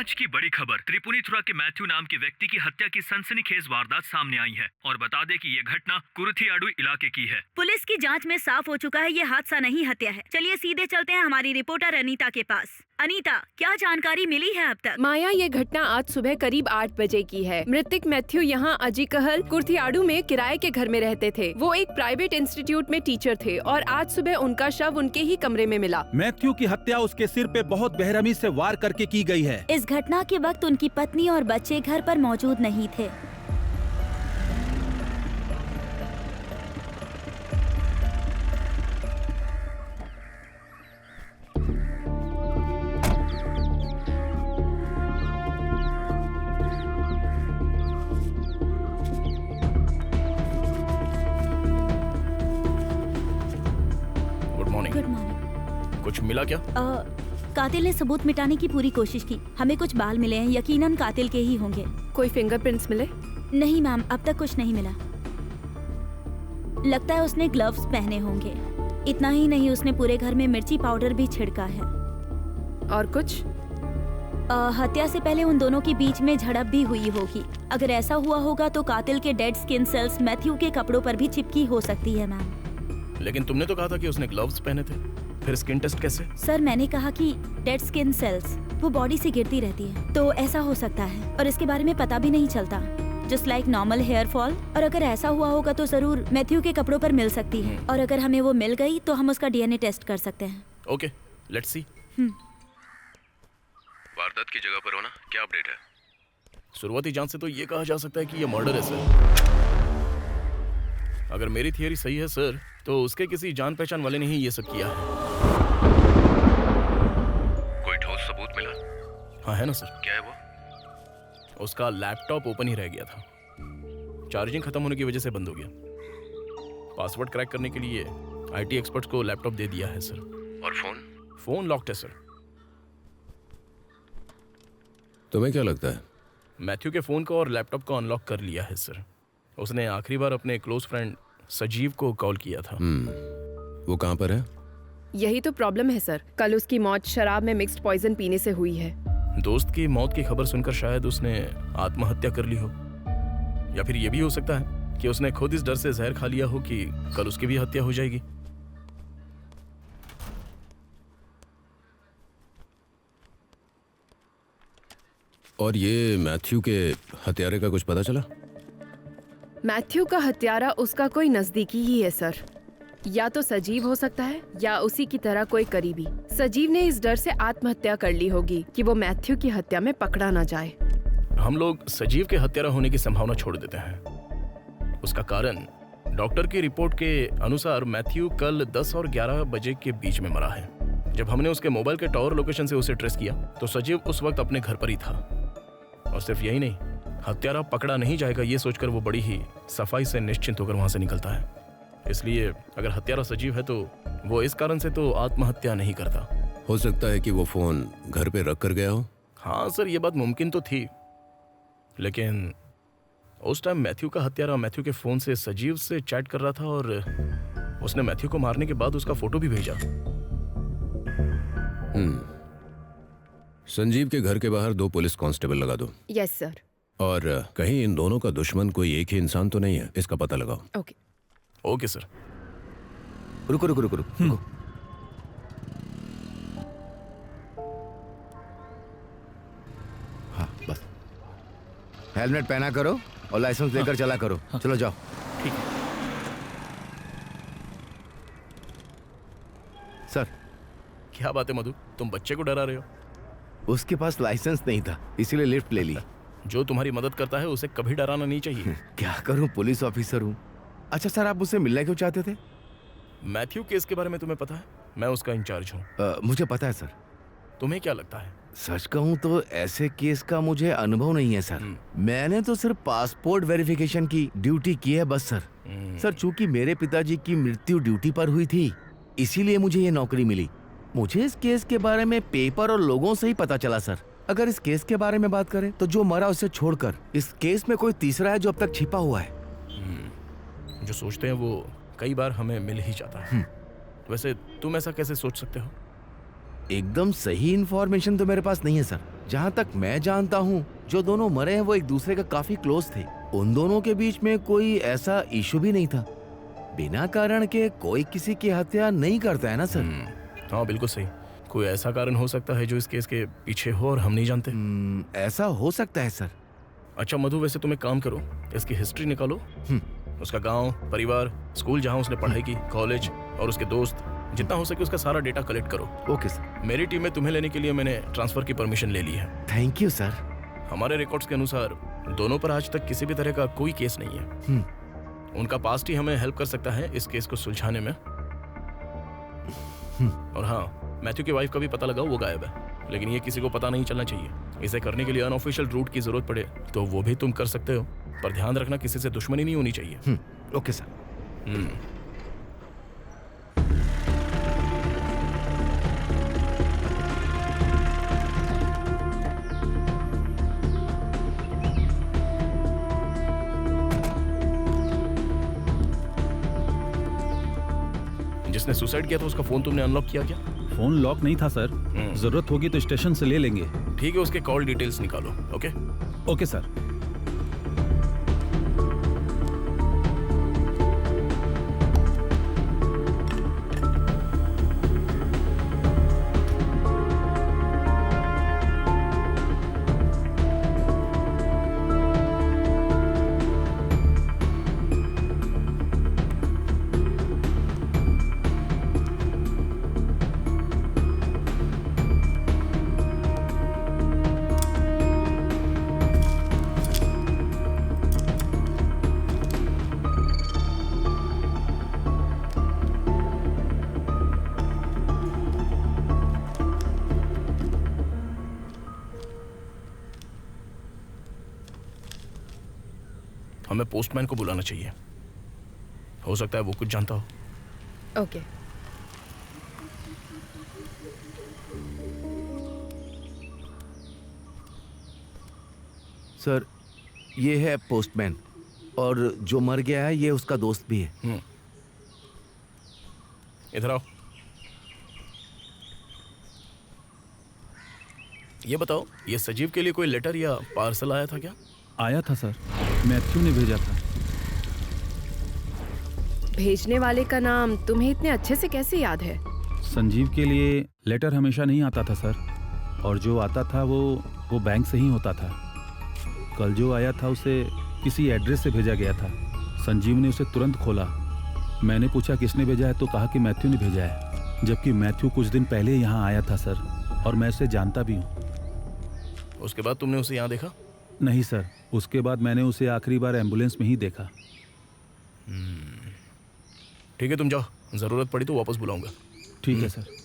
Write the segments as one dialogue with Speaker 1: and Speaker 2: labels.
Speaker 1: आज की बड़ी खबर, त्रिपुनिथुरा के मैथ्यू नाम के व्यक्ति की हत्या की सनसनीखेज वारदात सामने आई है। और बता दें कि ये घटना कुरुथियाडु इलाके की है।
Speaker 2: पुलिस की जांच में साफ हो चुका है ये हादसा नहीं हत्या है। चलिए सीधे चलते हैं हमारी रिपोर्टर अनीता के पास। अनीता, क्या जानकारी मिली है अब तक?
Speaker 3: माया, ये घटना आज सुबह करीब 8 बजे की है। मृतक मैथ्यू यहाँ अजीकहल कुर्थियाडू में किराए के घर में रहते थे। वो एक प्राइवेट इंस्टीट्यूट में टीचर थे और आज सुबह उनका शव उनके ही कमरे में मिला।
Speaker 4: मैथ्यू की हत्या उसके सिर पे बहुत बेरहमी से वार करके की गई है।
Speaker 2: इस घटना के वक्त उनकी पत्नी और बच्चे घर पर मौजूद नहीं थे।
Speaker 5: Good morning. कुछ मिला क्या?
Speaker 2: कातिल ने सबूत मिटाने की पूरी कोशिश की। हमें कुछ बाल मिले हैं, यकीनन कातिल के ही होंगे।
Speaker 3: कोई फिंगरप्रिंट्स मिले?
Speaker 2: नहीं मैम, अब तक कुछ नहीं मिला। लगता है उसने ग्लव्स पहने होंगे। इतना ही नहीं, उसने पूरे घर में मिर्ची पाउडर भी छिड़का है।
Speaker 3: और कुछ?
Speaker 2: हत्या से पहले उन दोनों के बीच में झड़प भी हुई होगी। अगर ऐसा हुआ होगा तो कातिल के डेड स्किन सेल्स मैथ्यू के कपड़ों पर भी चिपकी हो सकती है मैम।
Speaker 5: लेकिन तुमने तो कहा था कि उसने ग्लव्स पहने थे, फिर स्किन टेस्ट कैसे?
Speaker 2: सर, मैंने कहा कि डेड स्किन सेल्स वो बॉडी से गिरती रहती है, तो ऐसा हो सकता है। और इसके बारे में पता भी नहीं चलता, just like normal hair fall. और अगर ऐसा हुआ होगा तो जरूर मैथ्यू के कपड़ों पर मिल सकती है। और अगर हमें वो मिल गई तो हम उसका डीएनए टेस्ट कर सकते हैं।
Speaker 5: Okay, let's see. वारदात की जगह पर हो ना? क्या अपडेट है? शुरुआती जांच से तो ये कहा जा सकता है कि ये मर्डर है सर। अगर मेरी थियरी सही है सर, तो उसके किसी जान पहचान वाले ने ही ये सब किया है। कोई ठोस सबूत मिला? हाँ है ना सर। क्या है वो? उसका लैपटॉप ओपन ही रह गया था, चार्जिंग खत्म होने की वजह से बंद हो गया। पासवर्ड क्रैक करने के लिए आईटी एक्सपर्ट्स को लैपटॉप दे दिया है सर। और फोन लॉक्ड है सर।
Speaker 6: तुम्हें क्या लगता है?
Speaker 5: मैथ्यू के फोन को और लैपटॉप को अनलॉक कर लिया है सर। उसने आखिरी बार अपने क्लोज फ्रेंड सजीव को कॉल किया था।
Speaker 6: वो कहाँ पर है?
Speaker 3: यही तो प्रॉब्लम है सर। कल उसकी मौत शराब में मिक्स्ड पॉइजन पीने से हुई है।
Speaker 5: दोस्त की मौत की खबर सुनकर शायद उसने आत्महत्या कर ली हो, या फिर ये भी हो सकता है कि उसने खुद इस डर से जहर खा लिया हो कि कल उसकी भी हत्या हो जाएगी।
Speaker 6: और ये मैथ्यू के हत्यारे का कुछ पता चला?
Speaker 3: मैथ्यू का हत्यारा उसका कोई नजदीकी ही है सर। या तो सजीव हो सकता है या उसी की तरह कोई करीबी। सजीव ने इस डर से आत्महत्या कर ली होगी कि वो मैथ्यू की हत्या में पकड़ा ना जाए।
Speaker 5: हम लोग सजीव के हत्यारा होने की संभावना छोड़ देते हैं। उसका कारण डॉक्टर की रिपोर्ट के अनुसार मैथ्यू कल 10 और 11 बजे के बीच में मरा है। जब हमने उसके मोबाइल के टावर लोकेशन से उसे ट्रेस किया तो सजीव उस वक्त अपने घर पर ही था। और सिर्फ यही नहीं, हत्यारा पकड़ा नहीं जाएगा ये सोचकर वो बड़ी ही सफाई से निश्चिंत होकर वहां से निकलता है। इसलिए अगर हत्यारा सजीव है तो वो इस कारण से तो आत्महत्या नहीं करता।
Speaker 6: हो सकता है कि वो फोन घर पे रख कर गया हो।
Speaker 5: हाँ सर, ये बात मुमकिन तो थी, लेकिन उस टाइम मैथ्यू का हत्यारा मैथ्यू के फोन से सजीव से चैट कर रहा था और उसने मैथ्यू को मारने के बाद उसका फोटो भी भेजा।
Speaker 6: संजीव के घर के बाहर 2 पुलिस कांस्टेबल लगा दो।
Speaker 3: Yes sir. और
Speaker 6: कहीं इन दोनों का दुश्मन कोई एक ही इंसान तो नहीं है, इसका पता लगाओ।
Speaker 3: Okay
Speaker 5: okay sir.
Speaker 7: रुको। हाँ बस, हेलमेट पहना करो और लाइसेंस लेकर चला करो। चलो जाओ।
Speaker 5: ठीक है
Speaker 7: सर।
Speaker 5: क्या बात है मधु, तुम बच्चे को डरा रहे हो?
Speaker 7: उसके पास लाइसेंस नहीं था, इसीलिए लिफ्ट ले ली।
Speaker 5: जो तुम्हारी मदद करता है उसे कभी डराना नहीं चाहिए।
Speaker 7: क्या करूं, पुलिस ऑफिसर हूं। अच्छा सर, आप मुझसे मिलना क्यों चाहते थे?
Speaker 5: मैथ्यू केस के बारे में तुम्हें पता है? मैं उसका इंचार्ज हूँ।
Speaker 7: मुझे पता है सर।
Speaker 5: तुम्हें क्या लगता है?
Speaker 7: सच कहूं तो ऐसे केस का मुझे अनुभव नहीं है सर। मैंने तो सिर्फ पासपोर्ट वेरिफिकेशन की ड्यूटी की है बस सर। सर, चूंकि मेरे पिताजी की मृत्यु ड्यूटी पर हुई थी, इसीलिए मुझे ये नौकरी मिली। मुझे इस केस के बारे में पेपर और लोगों से ही पता चला सर। अगर इस केस के बारे में बात करें तो जो मरा उसे छोड़कर इस केस में कोई तीसरा है जो अब तक छिपा हुआ है।
Speaker 5: जो सोचते हैं वो कई बार हमें मिल ही जाता है। वैसे तुम ऐसा कैसे सोच सकते हो?
Speaker 7: एकदम सही इंफॉर्मेशन तो मेरे पास नहीं है सर। जहाँ तक मैं जानता हूँ जो दोनों मरे हैं वो एक दूसरे का काफी क्लोज थे। उन दोनों के बीच में कोई ऐसा इशू भी नहीं था। बिना कारण के कोई किसी की हत्या नहीं करता है ना सर।
Speaker 5: हाँ बिल्कुल सही। कोई ऐसा कारण हो सकता है जो इस केस के पीछे हो और हम नहीं जानते।
Speaker 7: ऐसा हो सकता है सर।
Speaker 5: अच्छा मधु, वैसे तुम एक काम करो, इसकी हिस्ट्री निकालो। उसका गांव, परिवार, स्कूल जहां उसने पढ़ाई की, कॉलेज और उसके दोस्त, जितना हो सके उसका सारा डेटा कलेक्ट करो।
Speaker 7: Okay sir.
Speaker 5: मेरी टीम में तुम्हें लेने के लिए मैंने ट्रांसफर की परमिशन ले ली है।
Speaker 7: Thank you sir.
Speaker 5: हमारे रिकॉर्ड्स के अनुसार दोनों पर आज तक किसी भी तरह का कोई केस नहीं है। उनका पास्ट ही हमें हेल्प कर सकता है इस केस को सुलझाने में। और हाँ, मैथ्यू की वाइफ का भी पता लगाओ, वो गायब है, लेकिन ये किसी को पता नहीं चलना चाहिए। इसे करने के लिए अनऑफिशियल रूट की जरूरत पड़े तो वो भी तुम कर सकते हो, पर ध्यान रखना किसी से दुश्मनी नहीं होनी चाहिए।
Speaker 7: Okay sir.
Speaker 5: जिसने सुसाइड किया था उसका फोन तुमने अनलॉक किया क्या?
Speaker 4: फोन लॉक नहीं था सर। जरूरत होगी तो स्टेशन से ले लेंगे।
Speaker 5: ठीक है, उसके कॉल डिटेल्स निकालो। Okay
Speaker 4: okay sir.
Speaker 5: हमें पोस्टमैन को बुलाना चाहिए, हो सकता है वो कुछ जानता हो।
Speaker 3: ओके।
Speaker 7: सर ये है पोस्टमैन, और जो मर गया है ये उसका दोस्त भी है।
Speaker 5: इधर आओ। ये बताओ, ये सजीव के लिए कोई लेटर या पार्सल आया था क्या?
Speaker 4: आया था सर, मैथ्यू ने भेजा था।
Speaker 3: भेजने वाले का नाम तुम्हें इतने अच्छे से कैसे याद है?
Speaker 4: संजीव के लिए लेटर हमेशा नहीं आता था सर, और जो आता था वो बैंक से ही होता था। कल जो आया था उसे किसी एड्रेस से भेजा गया था। संजीव ने उसे तुरंत खोला। मैंने पूछा किसने भेजा है तो कहा कि मैथ्यू ने भेजा है, जबकि मैथ्यू कुछ दिन पहले यहाँ आया था सर, और मैं उसे जानता भी हूँ।
Speaker 5: उसके बाद तुमने उसे यहाँ देखा?
Speaker 4: नहीं सर, उसके बाद मैंने उसे आखिरी बार एम्बुलेंस में ही देखा।
Speaker 5: ठीक है, तुम जाओ, जरूरत पड़ी तो वापस बुलाऊंगा।
Speaker 4: ठीक है सर।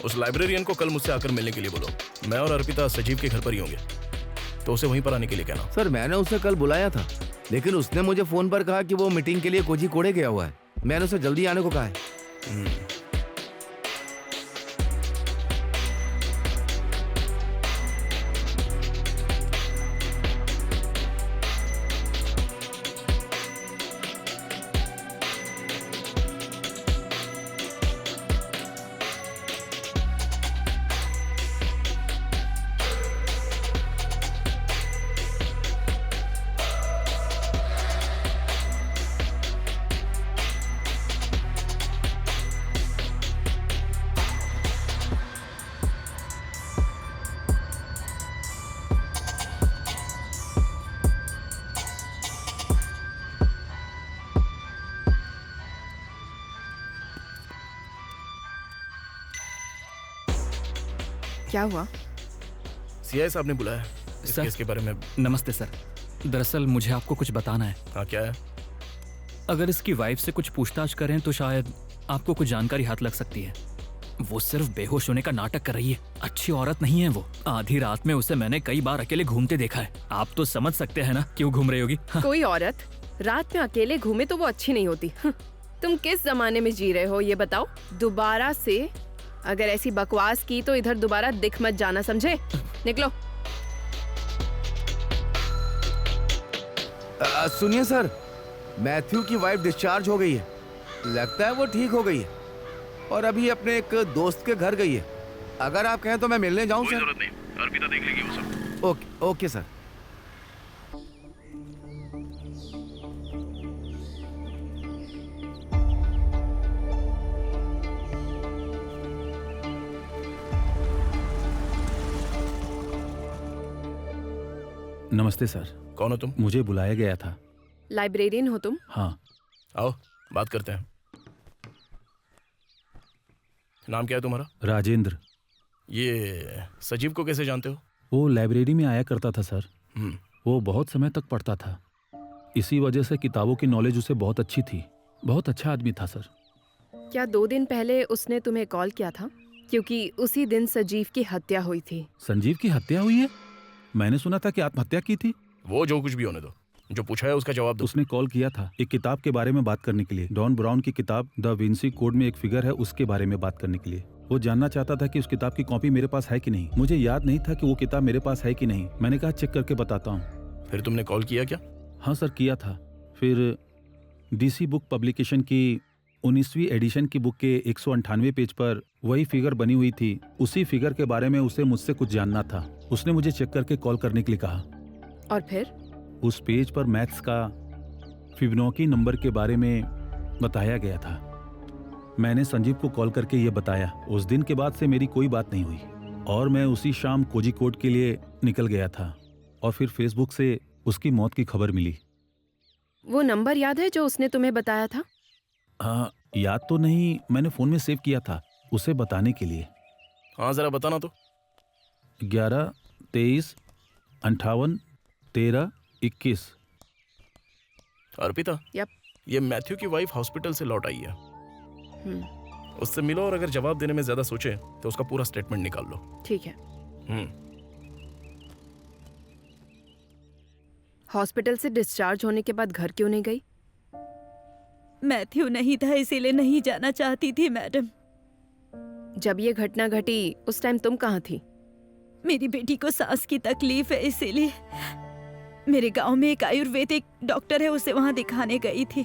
Speaker 5: उस लाइब्रेरियन को कल मुझसे आकर मिलने के लिए बोलो। मैं और अर्पिता सजीव के घर पर ही होंगे, तो उसे वहीं पर आने के लिए कहना।
Speaker 7: सर मैंने उसे कल बुलाया था, लेकिन उसने मुझे फोन पर कहा कि वो मीटिंग के लिए कोझीकोडे गया हुआ है। मैंने उसे जल्दी आने को कहा है।
Speaker 3: क्या हुआ?
Speaker 5: सीआई साहब ने बुलाया इस
Speaker 8: सर।
Speaker 5: केस के बारे में।
Speaker 8: नमस्ते सर, दरअसल मुझे आपको कुछ बताना है।
Speaker 5: हाँ, क्या है?
Speaker 8: अगर इसकी वाइफ से कुछ पूछताछ करें तो शायद आपको कुछ जानकारी हाथ लग सकती है। वो सिर्फ बेहोश होने का नाटक कर रही है, अच्छी औरत नहीं है वो। आधी रात में उसे मैंने कई बार अकेले घूमते देखा है। आप तो समझ सकते हैं ना क्यों घूम रही होगी। हाँ।
Speaker 3: कोई औरत रात में अकेले घूमे तो वो अच्छी नहीं होती। तुम किस जमाने में जी रहे हो ये बताओ। दोबारा से अगर ऐसी बकवास की तो इधर दोबारा दिख मत जाना, समझे? निकलो।
Speaker 7: सुनिए सर, मैथ्यू की वाइफ डिस्चार्ज हो गई है। लगता है वो ठीक हो गई है और अभी अपने एक दोस्त के घर गई है। अगर आप कहें तो मैं मिलने जाऊं सर?
Speaker 5: नहीं, अर्पिता देख लेगी वो सब।
Speaker 7: Okay okay sir.
Speaker 4: नमस्ते सर,
Speaker 5: कौन हो तुम?
Speaker 4: मुझे बुलाया गया था।
Speaker 3: लाइब्रेरियन हो तुम?
Speaker 4: हाँ।
Speaker 5: आओ बात करते हैं। नाम क्या है तुम्हारा?
Speaker 4: राजेंद्र।
Speaker 5: ये सजीव को कैसे जानते हो?
Speaker 4: वो लाइब्रेरी में आया करता था सर।
Speaker 5: हम्म,
Speaker 4: वो बहुत समय तक पढ़ता था, इसी वजह से किताबों की नॉलेज उसे बहुत अच्छी थी। बहुत अच्छा आदमी था सर।
Speaker 3: क्या 2 दिन पहले उसने तुम्हें कॉल किया था? क्योंकि उसी दिन सजीव की हत्या हुई थी।
Speaker 4: संजीव की हत्या हुई है? मैंने सुना था कि आत्महत्या की थी।
Speaker 5: वो जो कुछ भी होने दो, जो पूछा है उसका जवाब दो।
Speaker 4: उसने कॉल किया था एक किताब के बारे में बात करने के लिए। डॉन ब्राउन की किताब द विंसी कोड में एक फिगर है, उसके बारे में बात करने के लिए। वो जानना चाहता था कि उस किताब की कॉपी मेरे पास है कि नहीं। मुझे याद नहीं था कि वो किताब मेरे पास है कि नहीं। मैंने कहा चेक करके बताता हूँ।
Speaker 5: फिर तुमने कॉल किया क्या?
Speaker 4: हाँ सर, किया था। फिर डीसी बुक पब्लिकेशन की 19वीं एडिशन की बुक के 198वें पेज पर वही फिगर बनी हुई थी। उसी फिगर के बारे में उसे मुझसे कुछ जानना था। उसने मुझे चेक करके कॉल करने के लिए कहा।
Speaker 3: और फिर?
Speaker 4: उस पेज पर मैथ्स का फिबोनाची नंबर के बारे में बताया गया था। मैंने संजीव को कॉल करके ये बताया। उस दिन के बाद से मेरी कोई बात नहीं हुई और मैं उसी शाम कोझिकोड के लिए निकल गया था और फिर फेसबुक से उसकी मौत की खबर मिली।
Speaker 3: वो नंबर याद है जो उसने तुम्हें बताया था?
Speaker 4: हाँ, याद तो नहीं, मैंने फ़ोन में सेव किया था उसे बताने के लिए।
Speaker 5: हाँ जरा बताना तो।
Speaker 4: 11 23 58 13 21।
Speaker 5: अर्पिता,
Speaker 3: यप।
Speaker 5: ये मैथ्यू की वाइफ हॉस्पिटल से लौट आई है। उससे मिलो और अगर जवाब देने में ज्यादा सोचे तो उसका पूरा स्टेटमेंट निकाल लो।
Speaker 3: ठीक है।
Speaker 5: हम्म,
Speaker 3: हॉस्पिटल से डिस्चार्ज होने के बाद घर क्यों नहीं गई?
Speaker 2: मैथ्यू नहीं था इसीलिए नहीं जाना चाहती थी मैडम।
Speaker 3: जब ये घटना घटी उस टाइम तुम कहाँ थी?
Speaker 2: मेरी बेटी को सांस की तकलीफ है, इसीलिए मेरे गांव में एक आयुर्वेदिक डॉक्टर है, उसे वहां दिखाने गई थी।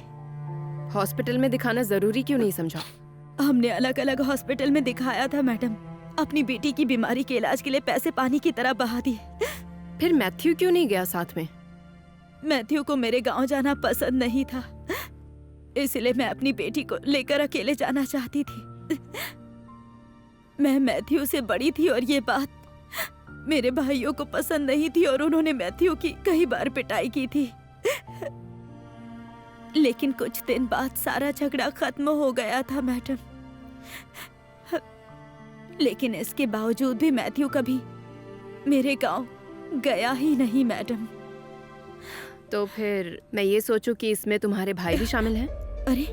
Speaker 3: हॉस्पिटल में दिखाना जरूरी क्यों नहीं समझा?
Speaker 2: हमने अलग अलग हॉस्पिटल में दिखाया था मैडम। अपनी बेटी की बीमारी के इलाज के लिए पैसे पानी की तरह बहा दिए।
Speaker 3: फिर मैथ्यू क्यों नहीं गया साथ में?
Speaker 2: मैथ्यू को मेरे गांव जाना पसंद नहीं था, इसलिए मैं अपनी बेटी को लेकर अकेले जाना चाहती थी। मैं मैथ्यू से बड़ी थी और ये बात मेरे भाइयों को पसंद नहीं थी और उन्होंने मैथ्यू की कई बार पिटाई की थी। लेकिन कुछ दिन बाद सारा झगड़ा खत्म हो गया था मैडम। लेकिन इसके बावजूद भी मैथ्यू कभी मेरे गांव गया ही नहीं मैडम।
Speaker 3: तो फिर मैं ये सोचूं कि इसमें तुम्हारे भाई भी शामिल हैं?
Speaker 2: अरे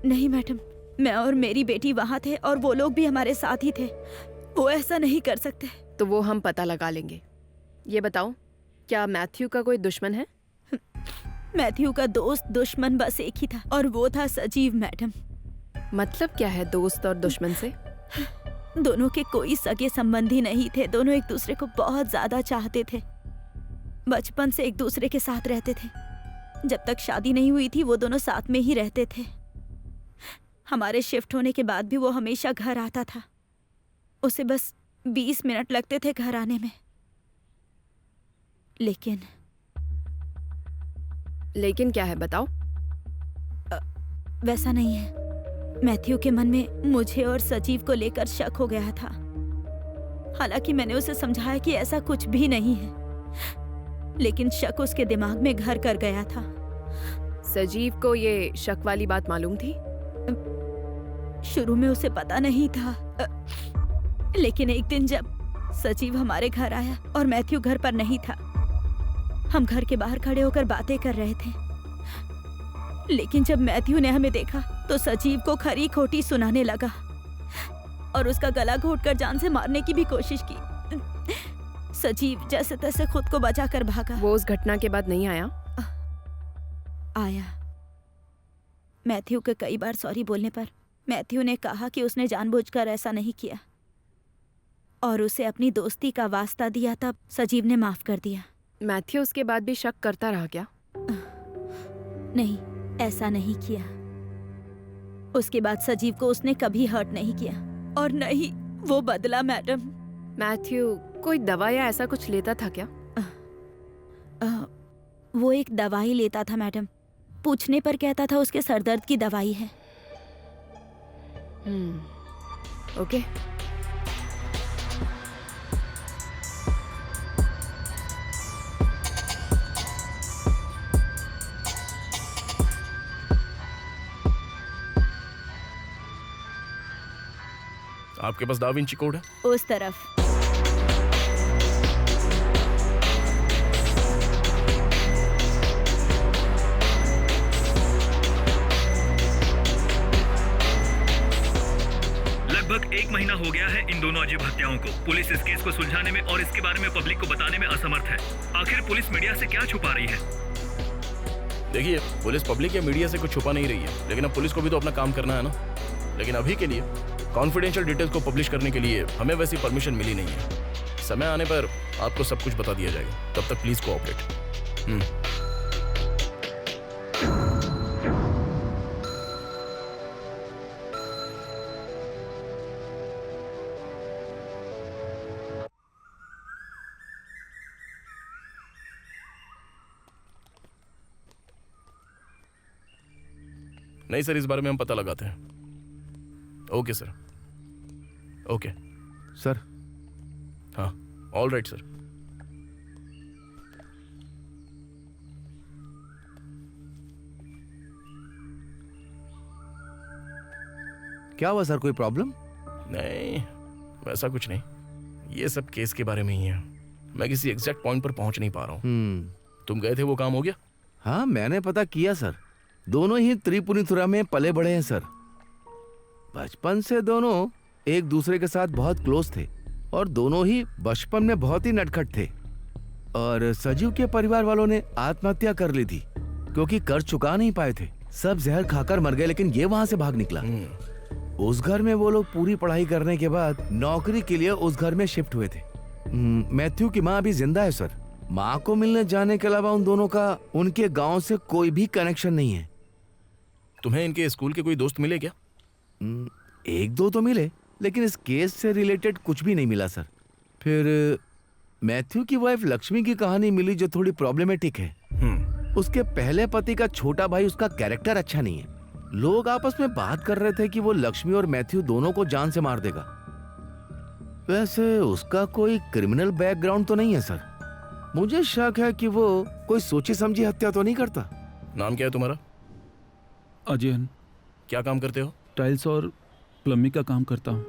Speaker 2: नहीं मैडम, मैं और मेरी बेटी वहां थे और वो लोग भी हमारे साथ ही थे। वो ऐसा नहीं कर सकते।
Speaker 3: तो वो हम पता लगा लेंगे। ये बताओ, क्या मैथ्यू का कोई दुश्मन है?
Speaker 2: मैथ्यू का दोस्त दुश्मन बस एक ही था और वो था सजीव मैडम।
Speaker 3: मतलब क्या है दोस्त और दुश्मन से?
Speaker 2: दोनों के कोई सगे संबंधी नहीं थे। दोनों एक दूसरे को बहुत ज्यादा चाहते थे। बचपन से एक दूसरे के साथ रहते थे। जब तक शादी नहीं हुई थी वो दोनों साथ में ही रहते थे। हमारे शिफ्ट होने के बाद भी वो हमेशा घर आता था। उसे बस 20 मिनट लगते थे घर आने में।
Speaker 3: लेकिन क्या है बताओ?
Speaker 2: वैसा नहीं है। मैथ्यू के मन में मुझे और सजीव को लेकर शक हो गया था। हालांकि मैंने उसे समझाया कि ऐसा कुछ भी नहीं है, लेकिन शक उसके दिमाग में घर कर गया था।
Speaker 3: सजीव को ये शक वाली बात मालूम थी?
Speaker 2: शुरू में उसे पता नहीं था। लेकिन एक दिन जब सजीव हमारे घर आया और मैथ्यू घर पर नहीं था, हम घर के बाहर खड़े होकर बातें कर रहे थे। लेकिन जब मैथ्यू ने हमें देखा तो सजीव को खरी खोटी सुनाने लगा और उसका गला घोंटकर जान से मारने की भी कोशिश की। सजीव जैसे तैसे खुद को बचाकर भागा।
Speaker 3: वो उस घटना के बाद नहीं आया?
Speaker 2: आया। मैथ्यू के कई बार सॉरी बोलने पर मैथ्यू ने कहा कि उसने जानबूझकर ऐसा नहीं किया और उसे अपनी दोस्ती का वास्ता दिया, तब सजीव ने माफ कर दिया।
Speaker 3: मैथ्यू उसके बाद भी शक करता रहा क्या?
Speaker 2: नहीं, ऐसा नहीं किया। उसके बाद सजीव को उसने कभी हर्ट नहीं किया और न ही वो बदला। मैडम,
Speaker 3: मैथ्यू कोई दवा या ऐसा कुछ लेता था क्या?
Speaker 2: वो एक दवाई लेता था मैडम। पूछने पर कहता था उसके सरदर्द की दवाई है।
Speaker 3: ओके।
Speaker 5: आपके पास दा विंची कोड है?
Speaker 2: उस तरफ।
Speaker 1: लगभग 1 महीना हो गया है इन दोनों अजीब हत्याओं को। पुलिस इस केस को सुलझाने में और इसके बारे में पब्लिक को बताने में असमर्थ है। आखिर पुलिस मीडिया से क्या छुपा रही है?
Speaker 5: देखिए, पुलिस पब्लिक या मीडिया से कुछ छुपा नहीं रही है, लेकिन अब पुलिस को भी तो अपना काम करना है ना। लेकिन अभी के लिए कॉन्फिडेंशियल डिटेल्स को पब्लिश करने के लिए हमें वैसी परमिशन मिली नहीं है। समय आने पर आपको सब कुछ बता दिया जाएगा। तब तक प्लीज कोऑपरेट। नहीं सर, इस बारे में हम पता लगाते हैं। Okay sir. Okay
Speaker 7: sir.
Speaker 5: हाँ, ऑल राइट सर।
Speaker 7: क्या हुआ सर, कोई प्रॉब्लम?
Speaker 5: नहीं, वैसा कुछ नहीं। ये सब केस के बारे में ही है। मैं किसी एग्जैक्ट पॉइंट पर पहुंच नहीं पा रहा हूँ। तुम गए थे, वो काम हो गया?
Speaker 7: हाँ, मैंने पता किया सर। दोनों ही त्रिपुनिथुरा में पले बड़े हैं सर। बचपन से दोनों एक दूसरे के साथ बहुत क्लोज थे और दोनों ही बचपन में बहुत ही नटखट थे। और सजीव के परिवार वालों ने आत्महत्या कर ली थी क्योंकि कर्ज चुका नहीं पाए थे। सब जहर खाकर मर गए, लेकिन ये वहां से भाग निकला। उस घर में वो लोग पूरी पढ़ाई करने के बाद नौकरी के लिए उस घर में शिफ्ट हुए थे। मैथ्यू की माँ अभी जिंदा है सर। माँ को मिलने जाने के अलावा उन दोनों का उनके गांव से कोई भी कनेक्शन नहीं है।
Speaker 5: तुम्हें इनके स्कूल के कोई दोस्त मिले क्या?
Speaker 7: एक दो तो मिले, लेकिन इस केस से रिलेटेड कुछ भी नहीं मिला सर। फिर मैथ्यू की वाइफ लक्ष्मी की कहानी मिली जो थोड़ी प्रॉब्लमेटिक है। उसके पहले पति का छोटा भाई, उसका कैरेक्टर अच्छा नहीं है। लोग आपस में बात कर रहे थे कि वो लक्ष्मी और मैथ्यू दोनों को जान से मार देगा। वैसे उसका कोई क्रिमिनल बैकग्राउंड तो नहीं है सर। मुझे शक है कि वो कोई सोची समझी हत्या तो नहीं करता।
Speaker 5: नाम क्या है तुम्हारा?
Speaker 4: अजयन।
Speaker 5: क्या काम करते हो?
Speaker 4: टाइल्स और प्लम्बिंग का काम करता हूँ।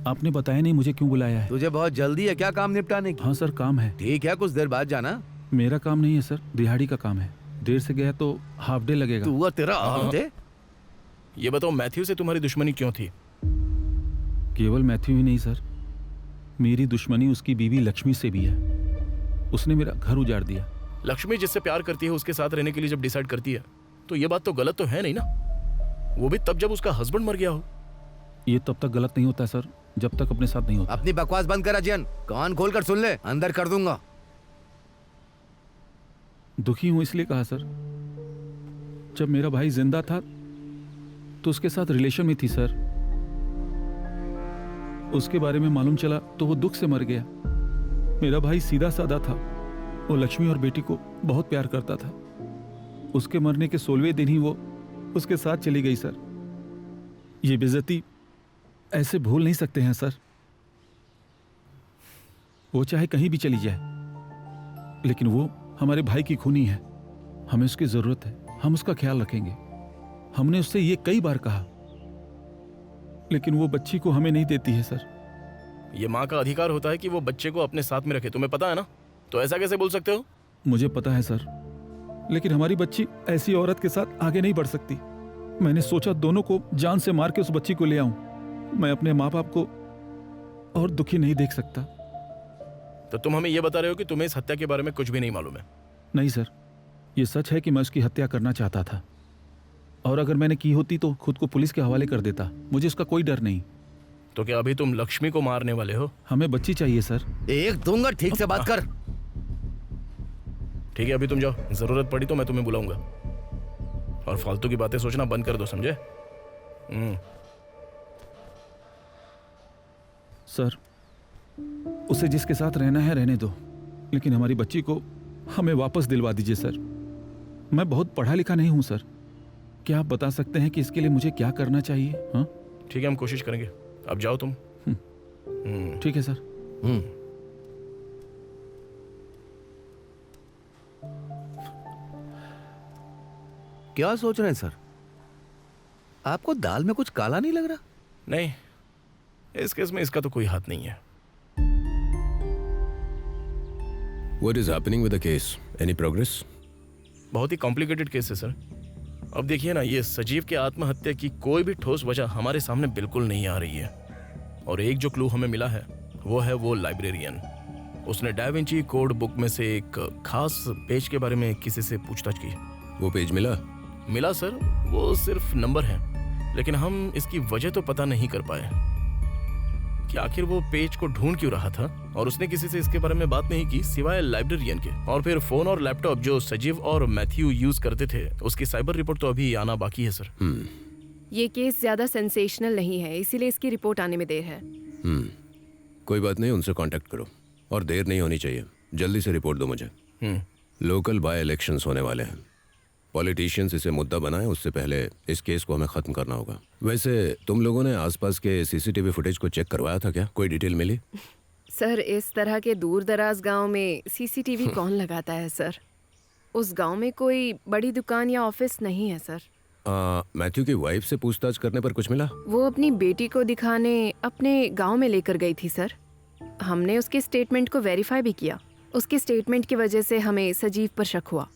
Speaker 4: आपने बताया नहीं मुझे क्यों बुलाया है?
Speaker 7: तुझे बहुत जल्दी है क्या काम निपटाने की?
Speaker 4: हाँ सर, काम है।
Speaker 7: ठीक है, कुछ देर बाद जाना।
Speaker 4: मेरा काम नहीं है सर, दिहाड़ी का काम है। देर से गया तो हाफ डे लगेगा।
Speaker 7: तू तेरा हाफ डे?
Speaker 5: ये बताओ, मैथ्यू से तुम्हारी दुश्मनी क्यों थी?
Speaker 4: केवल मैथ्यू ही नहीं सर, मेरी दुश्मनी उसकी बीवी लक्ष्मी से भी है। उसने मेरा घर उजाड़ दिया।
Speaker 5: लक्ष्मी जिससे प्यार करती है उसके साथ रहने के लिए जब डिसाइड करती है तो ये बात तो गलत तो है नहीं ना? वो भी तब जब उसका हस्बैंड मर गया हो।
Speaker 4: ये तब तक गलत नहीं होता सर जब तक अपने साथ नहीं होता।
Speaker 7: अपनी बकवास बंद कर अजयन, कान खोल कर सुन ले, अंदर कर दूंगा।
Speaker 4: दुखी हूं इसलिए कहा सर, जब मेरा भाई जिंदा था तो उसके साथ रिलेशन में थी सर। उसके बारे में मालूम चला तो वो दुख से मर गया। मेरा भाई सीधा साधा था, वो लक्ष्मी और बेटी को बहुत प्यार करता था। उसके मरने के 16वें दिन ही वो उसके साथ चली गई सर। ये बेइज्जती ऐसे भूल नहीं सकते हैं सर। वो चाहे कहीं भी चली जाए, लेकिन वो हमारे भाई की खूनी है। हमें उसकी जरूरत है, हम उसका ख्याल रखेंगे। हमने उससे ये कई बार कहा, लेकिन वो बच्ची को हमें नहीं देती है सर।
Speaker 5: ये माँ का अधिकार होता है कि वो बच्चे को अपने साथ में रखे, तुम्हें पता है ना? तो ऐसा कैसे बोल सकते हो?
Speaker 4: मुझे पता है सर, लेकिन हमारी बच्ची ऐसी औरत के साथ आगे नहीं बढ़ सकती। मैंने सोचा दोनों को जान से मार के उस बच्ची को ले आऊं। मैं अपने माँ बाप को और दुखी नहीं देख सकता।
Speaker 5: तो तुम हमें ये बता रहे हो कि तुम्हें इस हत्या के बारे में कुछ भी नहीं मालूम है?
Speaker 4: नहीं सर, ये सच है कि मैं उसकी हत्या करना चाहता था, और अगर मैंने की होती तो खुद को पुलिस के हवाले कर देता। मुझे उसका कोई डर नहीं।
Speaker 5: तो क्या अभी तुम लक्ष्मी को मारने वाले हो?
Speaker 4: हमें बच्ची चाहिए सर।
Speaker 7: एक दूंगा, ठीक से बात कर।
Speaker 5: ठीक है, अभी तुम जाओ, जरूरत पड़ी तो मैं तुम्हें बुलाऊंगा। और फालतू की बातें सोचना बंद कर दो, समझे?
Speaker 4: सर, उसे जिसके साथ रहना है रहने दो, लेकिन हमारी बच्ची को हमें वापस दिलवा दीजिए सर। मैं बहुत पढ़ा लिखा नहीं हूं सर। क्या आप बता सकते हैं कि इसके लिए मुझे क्या करना चाहिए? हाँ
Speaker 5: ठीक है, हम कोशिश करेंगे। अब जाओ तुम।
Speaker 4: ठीक है सर।
Speaker 7: क्या सोच रहे हैं सर? आपको दाल में कुछ काला नहीं लग रहा?
Speaker 5: नहीं, इस केस में इसका तो कोई हाथ नहीं है।
Speaker 6: What is happening with the case? Any progress?
Speaker 5: बहुत ही कॉम्प्लिकेटेड केस है सर। अब देखिए ना, ये सजीव के आत्महत्या की कोई भी ठोस वजह हमारे सामने बिल्कुल नहीं आ रही है। और एक जो क्लू हमें मिला है वो लाइब्रेरियन। उसने डा विंची कोड बुक में से एक खास पेज के बारे में किसी से पूछताछ की।
Speaker 6: वो पेज मिला
Speaker 5: सर, वो सिर्फ नंबर है, लेकिन हम इसकी वजह तो पता नहीं कर पाए कि आखिर वो पेज को ढूंढ क्यों रहा था। और उसने किसी से इसके बारे में बात नहीं की सिवाय लाइब्रेरियन के। और फिर फोन और लैपटॉप जो सजीव और मैथ्यू यूज करते थे, उसकी साइबर रिपोर्ट तो अभी आना बाकी है सर।
Speaker 3: ये केस ज्यादा सेंसेशनल नहीं है, इसीलिए इसकी रिपोर्ट आने में देर है।
Speaker 6: कोई बात नहीं, उनसे कांटेक्ट करो और देर नहीं होनी चाहिए। जल्दी से रिपोर्ट दो मुझे। लोकल बाय इलेक्शंस होने वाले हैं। पॉलिटिशियंस इसे मुद्दा बनाएं, उससे पहले इस केस को हमें खत्म करना होगा। वैसे तुम लोगों ने आसपास के सीसीटीवी फुटेज को चेक करवाया था क्या? कोई डिटेल मिली?
Speaker 3: सर, इस तरह के दूर दराज गांव में सीसीटीवी कौन लगाता है सर? उस गांव में कोई बड़ी दुकान या ऑफिस नहीं है सर।
Speaker 6: मैथ्यू की वाइफ से पूछताछ करने पर कुछ मिला?
Speaker 3: वो अपनी बेटी को दिखाने अपने गांव में लेकर गई थी सर। हमने उसके स्टेटमेंट को वेरीफाई भी किया। उसके स्टेटमेंट की वजह से हमें सजीव पर शक हुआ।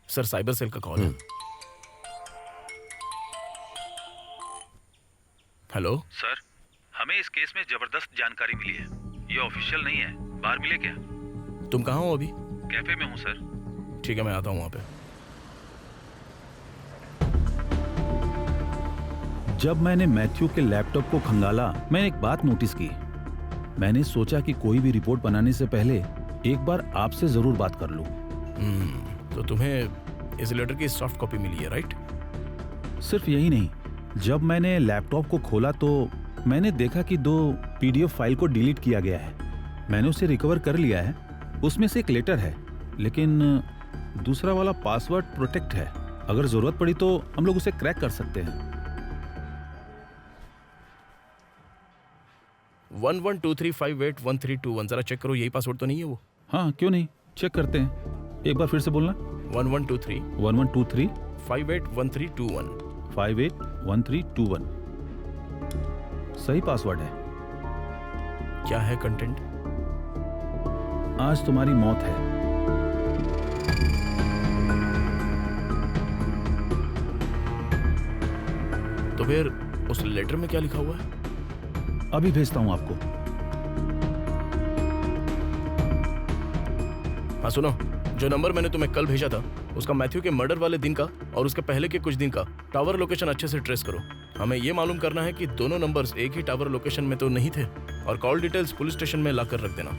Speaker 5: सर, साइबर सेल का कॉल है। हेलो
Speaker 4: सर, हमें इस केस में जबरदस्त जानकारी मिली है। ये ऑफिशियल नहीं है, बाहर मिले क्या?
Speaker 5: तुम कहाँ हो अभी?
Speaker 4: कैफे में हूँ सर।
Speaker 5: ठीक है, मैं आता हूँ वहाँ पे।
Speaker 4: जब मैंने मैथ्यू के लैपटॉप को खंगाला, मैंने एक बात नोटिस की। मैंने सोचा कि कोई भी रिपोर्ट बनाने से पहले एक बार आपसे जरूर बात कर लूं।
Speaker 5: तो तुम्हें इस लेटर की सॉफ्ट कॉपी मिली है, राइट?
Speaker 4: सिर्फ यही नहीं, जब मैंने लैपटॉप को खोला तो मैंने देखा कि 2 पीडीएफ फाइल को डिलीट किया गया है। मैंने उसे रिकवर कर लिया है। उसमें से एक लेटर है, लेकिन दूसरा वाला पासवर्ड प्रोटेक्ट है। अगर जरूरत पड़ी तो हम लोग उसे क्रैक कर सकते हैं।
Speaker 5: 1123581321 जरा चेक करो, यही पासवर्ड तो नहीं है वो?
Speaker 4: हाँ, क्यों नहीं, चेक करते हैं। एक बार फिर से बोलना।
Speaker 5: 1123
Speaker 4: 1123
Speaker 5: 581321
Speaker 4: 581321 सही पासवर्ड है।
Speaker 5: क्या है कंटेंट?
Speaker 4: आज तुम्हारी मौत है।
Speaker 5: तो फिर उस लेटर में क्या लिखा हुआ है?
Speaker 4: अभी भेजता हूं आपको।
Speaker 5: हाँ सुनो, जो नंबर मैंने तुम्हें कल भेजा था, उसका मैथ्यू के मर्डर वाले दिन का और उसके पहले के कुछ दिन का टावर लोकेशन अच्छे से ट्रेस करो। हमें ये मालूम करना है कि दोनों नंबर्स एक ही टावर लोकेशन में तो नहीं थे। और कॉल डिटेल्स पुलिस स्टेशन में लाकर रख देना।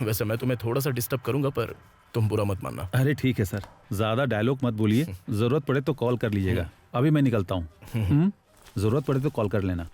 Speaker 5: वैसे मैं तुम्हें थोड़ा सा डिस्टर्ब करूंगा, पर तुम बुरा मत मानना।
Speaker 4: अरे ठीक है सर, ज्यादा डायलॉग मत बोलिए। जरूरत पड़े तो कॉल कर लीजिएगा। अभी मैं निकलता हूँ। जरूरत पड़े तो कॉल कर लेना।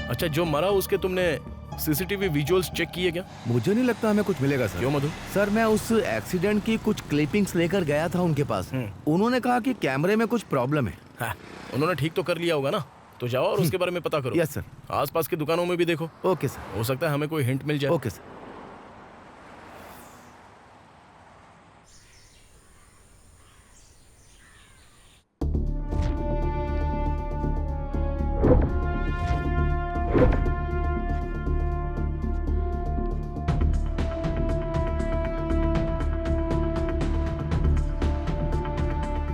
Speaker 5: अच्छा, जो मरा उसके तुमने सीसीटीवी विजुअल्स चेक किए क्या?
Speaker 7: मुझे नहीं लगता हमें कुछ मिलेगा सर।
Speaker 5: क्यों मधु?
Speaker 7: सर, मैं उस एक्सीडेंट की कुछ क्लिपिंग्स लेकर गया था उनके पास। उन्होंने कहा कि कैमरे में कुछ प्रॉब्लम है।
Speaker 5: हाँ, उन्होंने ठीक तो कर लिया होगा ना। तो जाओ और उसके बारे में पता करो।
Speaker 7: Yes sir.
Speaker 5: आसपास की दुकानों में भी देखो,
Speaker 7: ओके सर।
Speaker 5: हो सकता है हमें कोई हिंट मिल जाए।
Speaker 7: Okay sir.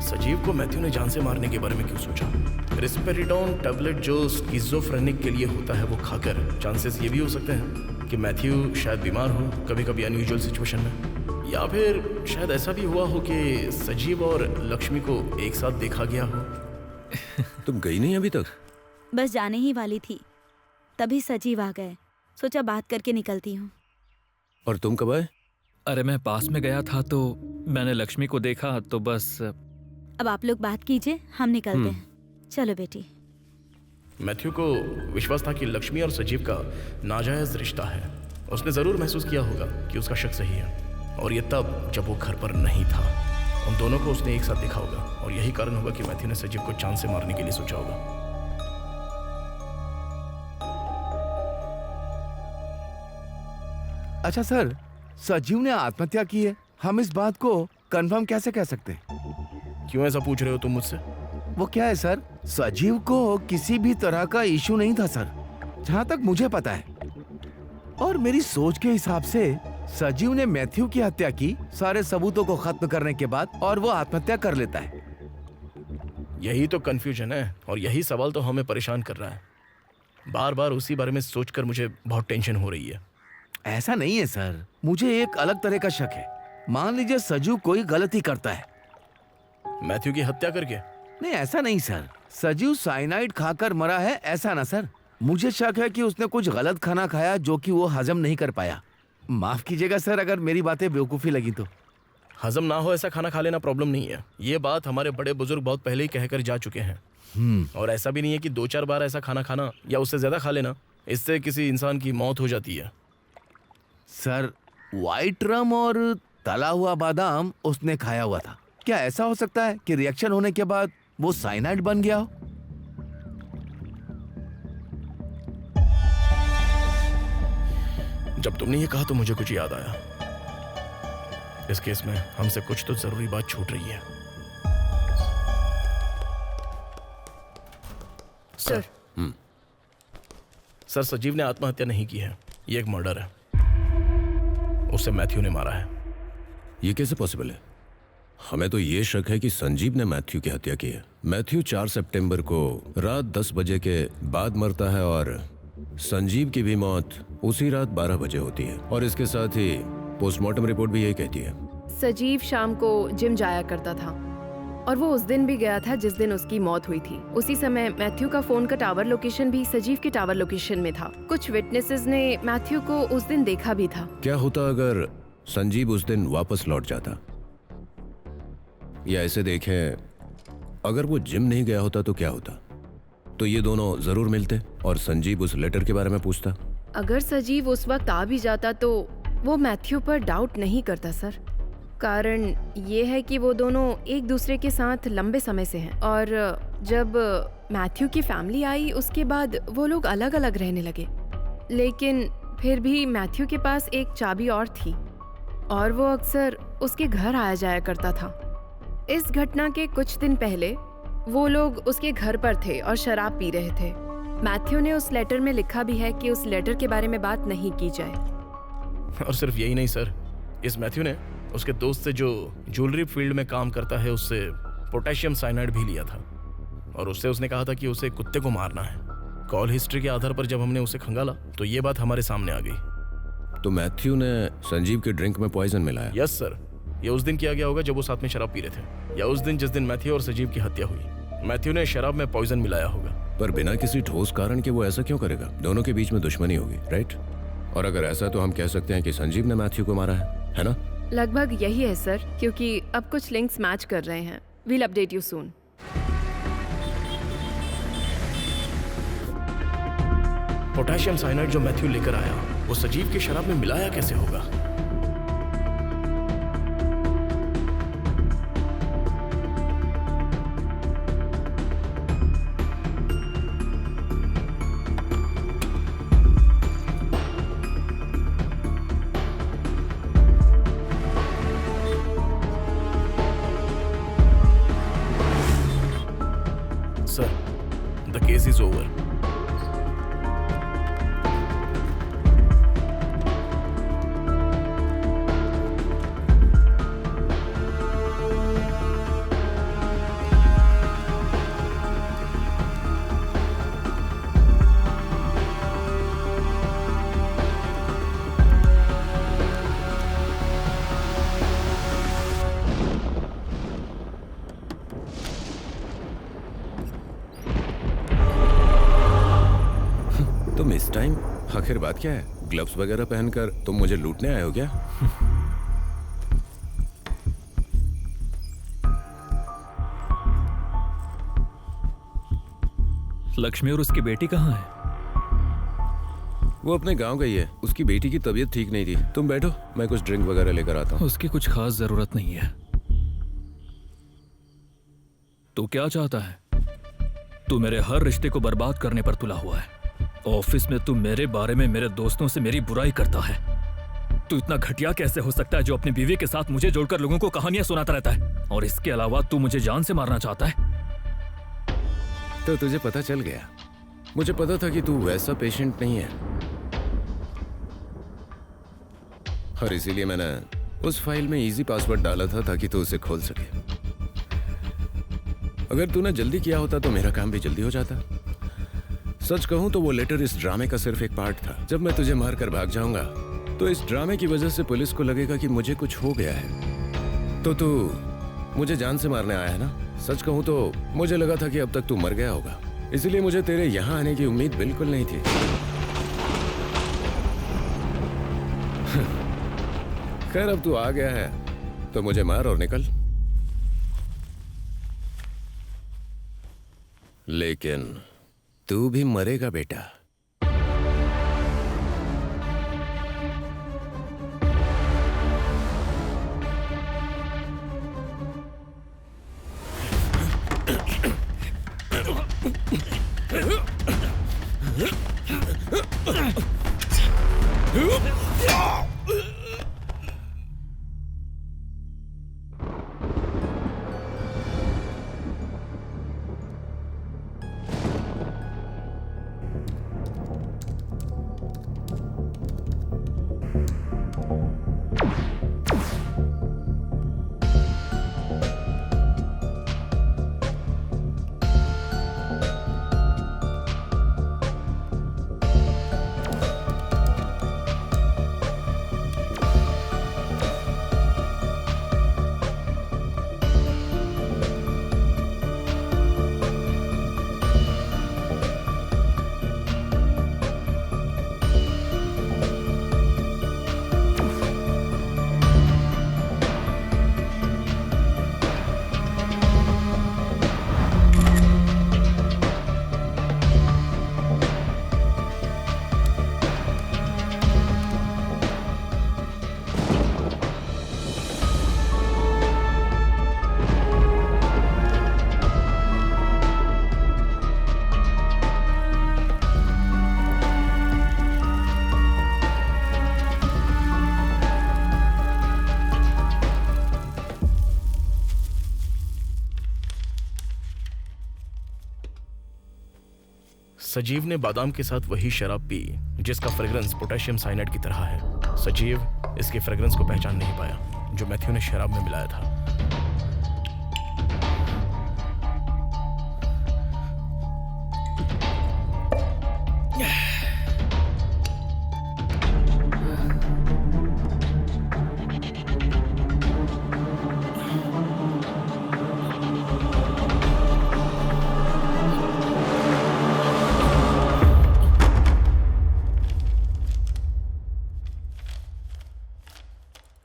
Speaker 5: सजीव को मैथ्यू ने जान से मारने के बारे में क्यों सोचा? रिस्पेरिडोन टैबलेट जो स्किज़ोफ्रेनिक के लिए होता है वो खाकर चांसेस ये भी हो सकते हैं कि मैथ्यू शायद बीमार हो कभी कभी अनयूजुअल सिचुएशन में, या फिर शायद ऐसा भी हुआ हो कि सजीव और लक्ष्मी को एक साथ देखा गया हो।
Speaker 6: तुम गई नहीं अभी तक?
Speaker 2: बस जाने ही वाली थी, तभी सजीव आ गए। सोचा बात करके निकलती हूँ।
Speaker 6: और तुम कब आए?
Speaker 8: अरे मैं पास में गया था तो मैंने लक्ष्मी को देखा तो बस।
Speaker 2: अब आप लोग बात कीजिए, हम निकलते हैं। चलो बेटी।
Speaker 5: मैथ्यू को विश्वास था कि लक्ष्मी और सजीव का नाजायज रिश्ता है। उसने जरूर महसूस किया होगा कि उसका शक सही है, और ये तब जब वो घर पर नहीं था। उन दोनों को उसने एक साथ देखा होगा, और यही कारण होगा कि मैथ्यू ने सजीव को चांद से मारने के लिए सोचा होगा।
Speaker 7: अच्छा सर, सजीव ने आत्महत्या की है, हम इस बात को कंफर्म कैसे कह सकते हैं?
Speaker 5: क्यों ऐसा पूछ रहे हो तुम मुझसे?
Speaker 7: वो क्या है सर, सजीव को किसी भी तरह का इशू नहीं था सर, जहाँ तक मुझे पता है। और मेरी सोच के हिसाब से सजीव ने मैथ्यू की हत्या की सारे सबूतों को खत्म करने के बाद, और वो आत्महत्या कर लेता है।
Speaker 5: यही तो कंफ्यूजन है, और यही सवाल तो हमें परेशान कर रहा है। बार बार उसी बारे में सोचकर मुझे बहुत टेंशन हो रही है।
Speaker 7: ऐसा नहीं है सर, मुझे एक अलग तरह का शक है। मान लीजिए सजीव कोई गलती करता है।
Speaker 5: मैथ्यू की हत्या करके?
Speaker 7: नहीं, ऐसा नहीं सर, सजीव साइनाइड खाकर मरा है ऐसा ना सर। मुझे शक है कि उसने कुछ गलत खाना खाया जो कि वो हजम नहीं कर पाया। माफ कीजिएगा सर अगर मेरी बातें बेवकूफ़ी लगी तो।
Speaker 5: हजम ना हो ऐसा खाना खा लेना प्रॉब्लम नहीं है। ये बात हमारे बड़े बुजुर्ग बहुत पहले ही कहकर जा चुके हैं। और ऐसा भी नहीं है कि 2-4 बार ऐसा खाना खाना या उससे ज्यादा खा लेना इससे किसी इंसान की मौत हो जाती है।
Speaker 7: सर, व्हाइट रम और तला हुआ बादाम उसने खाया हुआ था। क्या ऐसा हो सकता है कि रिएक्शन होने के बाद वो साइनाइड बन गया हो?
Speaker 5: जब तुमने ये कहा तो मुझे कुछ याद आया। इस केस में हमसे कुछ तो जरूरी बात छूट रही है।
Speaker 3: सर।
Speaker 5: सर, सजीव ने आत्महत्या नहीं की है, ये एक मर्डर है। उसे मैथ्यू ने मारा है।
Speaker 6: ये कैसे पॉसिबल है? हमें तो ये शक है कि संजीव ने मैथ्यू की हत्या की है। मैथ्यू 4 सितंबर को रात 10 बजे के बाद मरता है, और संजीव की भी मौत उसी रात 12 बजे होती है। और इसके साथ ही पोस्टमार्टम रिपोर्ट भी यही कहती है।
Speaker 3: सजीव शाम को जिम जाया करता था, और वो उस दिन भी गया था जिस दिन उसकी मौत हुई थी। उसी समय मैथ्यू का फोन का टावर लोकेशन भी सजीव के टावर लोकेशन में था। कुछ विटनेसेस ने मैथ्यू को उस दिन देखा भी था।
Speaker 6: क्या होता अगर संजीव उस दिन वापस लौट जाता? या ऐसे देखें, अगर वो जिम नहीं गया होता तो क्या होता? तो ये दोनों जरूर मिलते और संजीव उस लेटर के बारे में पूछता।
Speaker 3: अगर सजीव उस वक्त आ भी जाता तो वो मैथ्यू पर डाउट नहीं करता सर। कारण ये है कि वो दोनों एक दूसरे के साथ लंबे समय से हैं, और जब मैथ्यू की फैमिली आई उसके बाद वो लोग अलग अलग रहने लगे। लेकिन फिर भी मैथ्यू के पास एक चाबी और थी, और वो अक्सर उसके घर आया जाया करता था। इस घटना के कुछ दिन पहले वो लोग उसके घर पर थे और शराब पी रहे थे। मैथ्यू ने उस लेटर में लिखा भी है कि उस लेटर के बारे में बात नहीं की जाए।
Speaker 5: और सिर्फ यही नहीं सर, इस मैथ्यू ने उसके दोस्त से जो ज्वेलरी फील्ड में काम करता है उससे पोटेशियम साइनाइड भी लिया था, और उससे उसने कहा था कि उसे कुत्ते को मारना है। कॉल हिस्ट्री के आधार पर जब हमने उसे खंगाला तो ये बात हमारे सामने आ गई।
Speaker 6: तो मैथ्यू ने संजीव के ड्रिंक में पॉइजन मिलाया?
Speaker 5: यस सर, ये उस दिन किया गया होगा जब वो साथ में शराब पी रहे थे, या उस दिन जिस दिन मैथ्यू और सजीव की हत्या हुई। मैथ्यू ने शराब में पॉइजन मिलाया होगा।
Speaker 6: पर बिना किसी ठोस कारण के वो ऐसा क्यों करेगा? दोनों के बीच में दुश्मनी होगी, राइट? और अगर ऐसा तो हम कह सकते हैं कि संजीव ने मैथ्यू को मारा है ना?
Speaker 3: लगभग यही है सर, क्योंकि अब कुछ लिंक्स मैच कर रहे हैं। We'll update you soon.
Speaker 5: Potassium cyanide जो मैथ्यू लेकर आया वो सजीव की शराब में मिलाया कैसे होगा? Case is over.
Speaker 6: तुम इस टाइम आखिर बात क्या है? ग्लव्स वगैरह पहनकर तुम मुझे लूटने आए हो क्या?
Speaker 8: लक्ष्मी और उसकी बेटी कहाँ है?
Speaker 6: वो अपने गांव गई है। उसकी बेटी की तबीयत ठीक नहीं थी। तुम बैठो, मैं कुछ ड्रिंक वगैरह लेकर आता हूँ।
Speaker 8: उसकी कुछ खास जरूरत नहीं है। तू क्या चाहता है? तू मेरे हर रिश्ते को बर्बाद करने पर तुला हुआ है। ऑफिस में तू मेरे बारे में मेरे दोस्तों से मेरी बुराई करता है। तू इतना घटिया कैसे हो सकता है जो अपनी बीवी के साथ मुझे जोड़कर लोगों को कहानियां सुनाता रहता है? और इसके अलावा तू मुझे जान से मारना चाहता है।
Speaker 6: तो तुझे पता चल गया। मुझे पता था कि तू वैसा पेशेंट नहीं है, और इसीलिए मैंने उस फाइल में इजी पासवर्ड डाला था ताकि तू उसे खोल सके। अगर तूने जल्दी किया होता तो मेरा काम भी जल्दी हो जाता। सच कहूं तो वो लेटर इस ड्रामे का सिर्फ एक पार्ट था। जब मैं तुझे मार कर भाग जाऊंगा तो इस ड्रामे की वजह से पुलिस को लगेगा कि मुझे कुछ हो गया है। तो तू मुझे जान से मारने आया है ना? सच कहूं तो मुझे लगा था कि अब तक तू मर गया होगा, इसलिए मुझे तेरे यहां आने की उम्मीद बिल्कुल नहीं थी। खैर, अब तू आ गया है तो मुझे मार और निकल। लेकिन तू भी मरेगा बेटा।
Speaker 5: सजीव ने बादाम के साथ वही शराब पी जिसका फ्रेग्रेंस पोटेशियम साइनाइड की तरह है। सजीव इसके फ्रेग्रेंस को पहचान नहीं पाया जो मैथ्यू ने शराब में मिलाया था।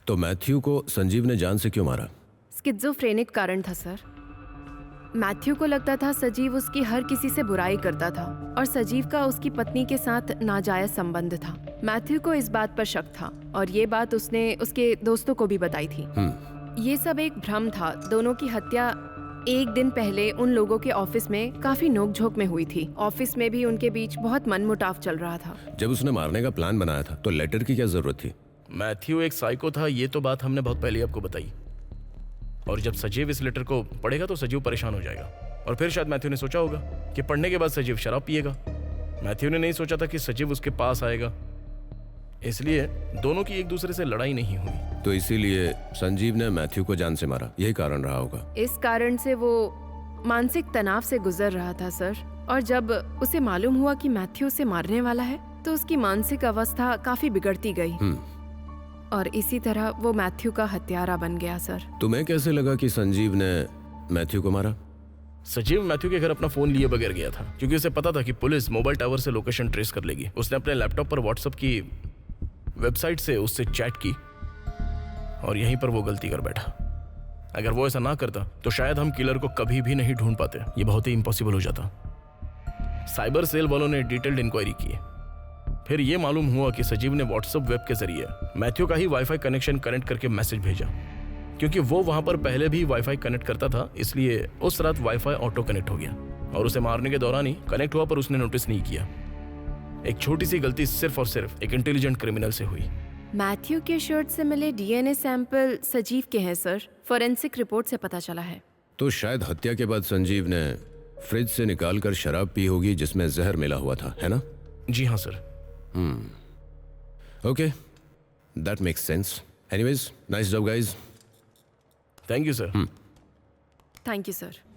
Speaker 6: तो मैथ्यू को संजीव ने जान से क्यों मारा?
Speaker 3: स्किज़ोफ्रेनिक कारण था सर। मैथ्यू को लगता था सजीव उसकी हर किसी से बुराई करता था और सजीव का उसकी पत्नी के साथ नाजायज संबंध था। मैथ्यू को इस बात पर शक था और ये बात उसने उसके दोस्तों को भी बताई थी। ये सब एक भ्रम था। दोनों की हत्या एक दिन पहले उन लोगों के ऑफिस में काफी नोकझोंक में हुई थी। ऑफिस में भी उनके बीच बहुत मनमुटाव चल रहा था।
Speaker 6: जब उसने मारने का प्लान बनाया था तो लेटर की क्या जरूरत थी?
Speaker 5: मैथ्यू एक साइको था, ये तो बात हमने बहुत पहले आपको बताई। और जब सजीव इस लेटर को पढ़ेगा तो सजीव परेशान हो जाएगा और फिर शायद मैथ्यू ने सोचा होगा कि पढ़ने के बाद सजीव शराब पिएगा। मैथ्यू ने नहीं सोचा था कि सजीव उसके पास आएगा, इसलिए दोनों की एक दूसरे से लड़ाई नहीं हुई।
Speaker 6: तो इसीलिए संजीव ने मैथ्यू को जान से मारा, यही कारण रहा होगा।
Speaker 3: इस कारण से वो मानसिक तनाव से गुजर रहा था सर, और जब उसे मालूम हुआ कि मैथ्यू उसे मारने वाला है तो उसकी मानसिक अवस्था काफी बिगड़ती गई और इसी तरह वो मैथ्यू का हत्यारा बन गया सर।
Speaker 6: तुम्हें कैसे लगा कि संजीव ने मैथ्यू को मारा?
Speaker 5: सजीव मैथ्यू के घर अपना फोन लिए बगैर गया था क्योंकि उसे पता था कि पुलिस मोबाइल टावर से लोकेशन ट्रेस कर लेगी। उसने अपने लैपटॉप पर व्हाट्सएप की वेबसाइट से उससे चैट की और यहीं पर वो गलती कर बैठा। अगर वो ऐसा ना करता तो शायद हम किलर को कभी भी नहीं ढूंढ पाते, ये बहुत ही इम्पॉसिबल हो जाता। साइबर सेल वालों ने डिटेल्ड इंक्वायरी की, फिर ये मालूम हुआ कि सजीव ने व्हाट्सएप वेब के जरिए मैथ्यू का ही वाईफाई कनेक्शन कनेक्ट करके मैसेज भेजा। क्योंकि वो वहां पर पहले भी वाईफाई कनेक्ट करता था, इसलिए उस रात वाईफाई ऑटो कनेक्ट हो गया और उसे मारने के दौरान ही कनेक्ट हुआ, पर उसने नोटिस नहीं किया। एक छोटी सी गलती सिर्फ और सिर्फ एक इंटेलिजेंट क्रिमिनल से हुई।
Speaker 3: मैथ्यू के शर्ट से मिले डीएनए सैंपल सजीव के हैं सर, फॉरेंसिक रिपोर्ट से पता चला है।
Speaker 6: तो शायद हत्या के बाद संजीव ने फ्रिज से निकालकर शराब पी होगी जिसमें जहर मिला हुआ था, है ना?
Speaker 5: जी हाँ sir.
Speaker 6: Okay, that makes sense. Anyways, nice job guys.
Speaker 5: Thank you sir.
Speaker 3: Thank you sir.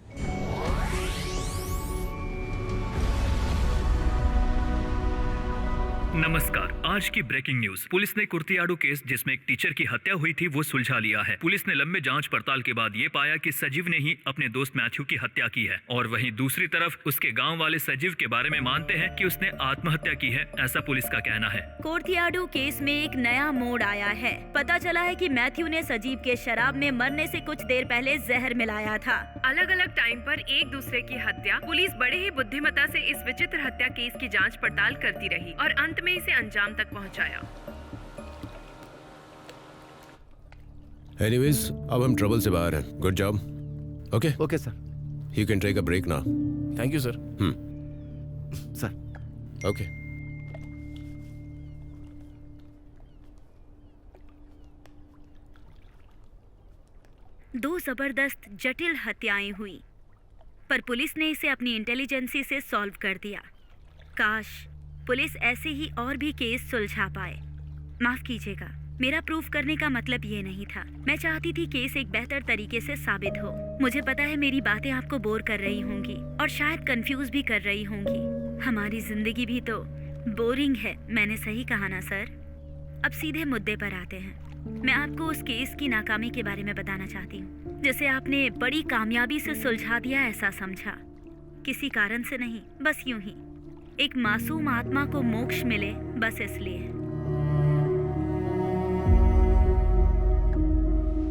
Speaker 1: नमस्कार, आज की ब्रेकिंग न्यूज। पुलिस ने कुर्तियाडू केस जिसमें एक टीचर की हत्या हुई थी वो सुलझा लिया है। पुलिस ने लंबे जांच पड़ताल के बाद ये पाया कि सजीव ने ही अपने दोस्त मैथ्यू की हत्या की है और वहीं दूसरी तरफ उसके गांव वाले सजीव के बारे में मानते हैं कि उसने आत्महत्या की है, ऐसा पुलिस का कहना है।
Speaker 2: कोर्टियाडू केस में एक नया मोड़ आया है। पता चला है कि मैथ्यू ने सजीव के शराब में मरने से कुछ देर पहले जहर मिलाया था।
Speaker 3: अलग अलग टाइम पर एक दूसरे की हत्या। पुलिस बड़े ही बुद्धिमत्ता से इस विचित्र हत्या केस की जांच पड़ताल करती रही और अंत में इसे अंजाम तक पहुंचाया।
Speaker 6: एनीवेज, अब हम ट्रबल से बाहर हैं। Good job. Okay
Speaker 7: okay sir.
Speaker 6: You can take a break now.
Speaker 5: Thank you sir.
Speaker 7: Sir.
Speaker 6: Okay.
Speaker 2: दो जबरदस्त जटिल हत्याएं हुई, पर पुलिस ने इसे अपनी इंटेलिजेंसी से सॉल्व कर दिया। काश पुलिस ऐसे ही और भी केस सुलझा पाए। माफ कीजिएगा, मेरा प्रूफ करने का मतलब ये नहीं था। मैं चाहती थी केस एक बेहतर तरीके से साबित हो। मुझे पता है मेरी बातें आपको बोर कर रही होंगी और शायद कंफ्यूज भी कर रही होंगी। हमारी जिंदगी भी तो बोरिंग है, मैंने सही कहा ना सर? अब सीधे मुद्दे पर आते हैं। मैं आपको उस केस की नाकामी के बारे में बताना चाहती हूँ जिसे आपने बड़ी कामयाबी से सुलझा दिया ऐसा समझा। किसी कारण से नहीं, बस यूं ही एक मासूम आत्मा को मोक्ष मिले, बस इसलिए।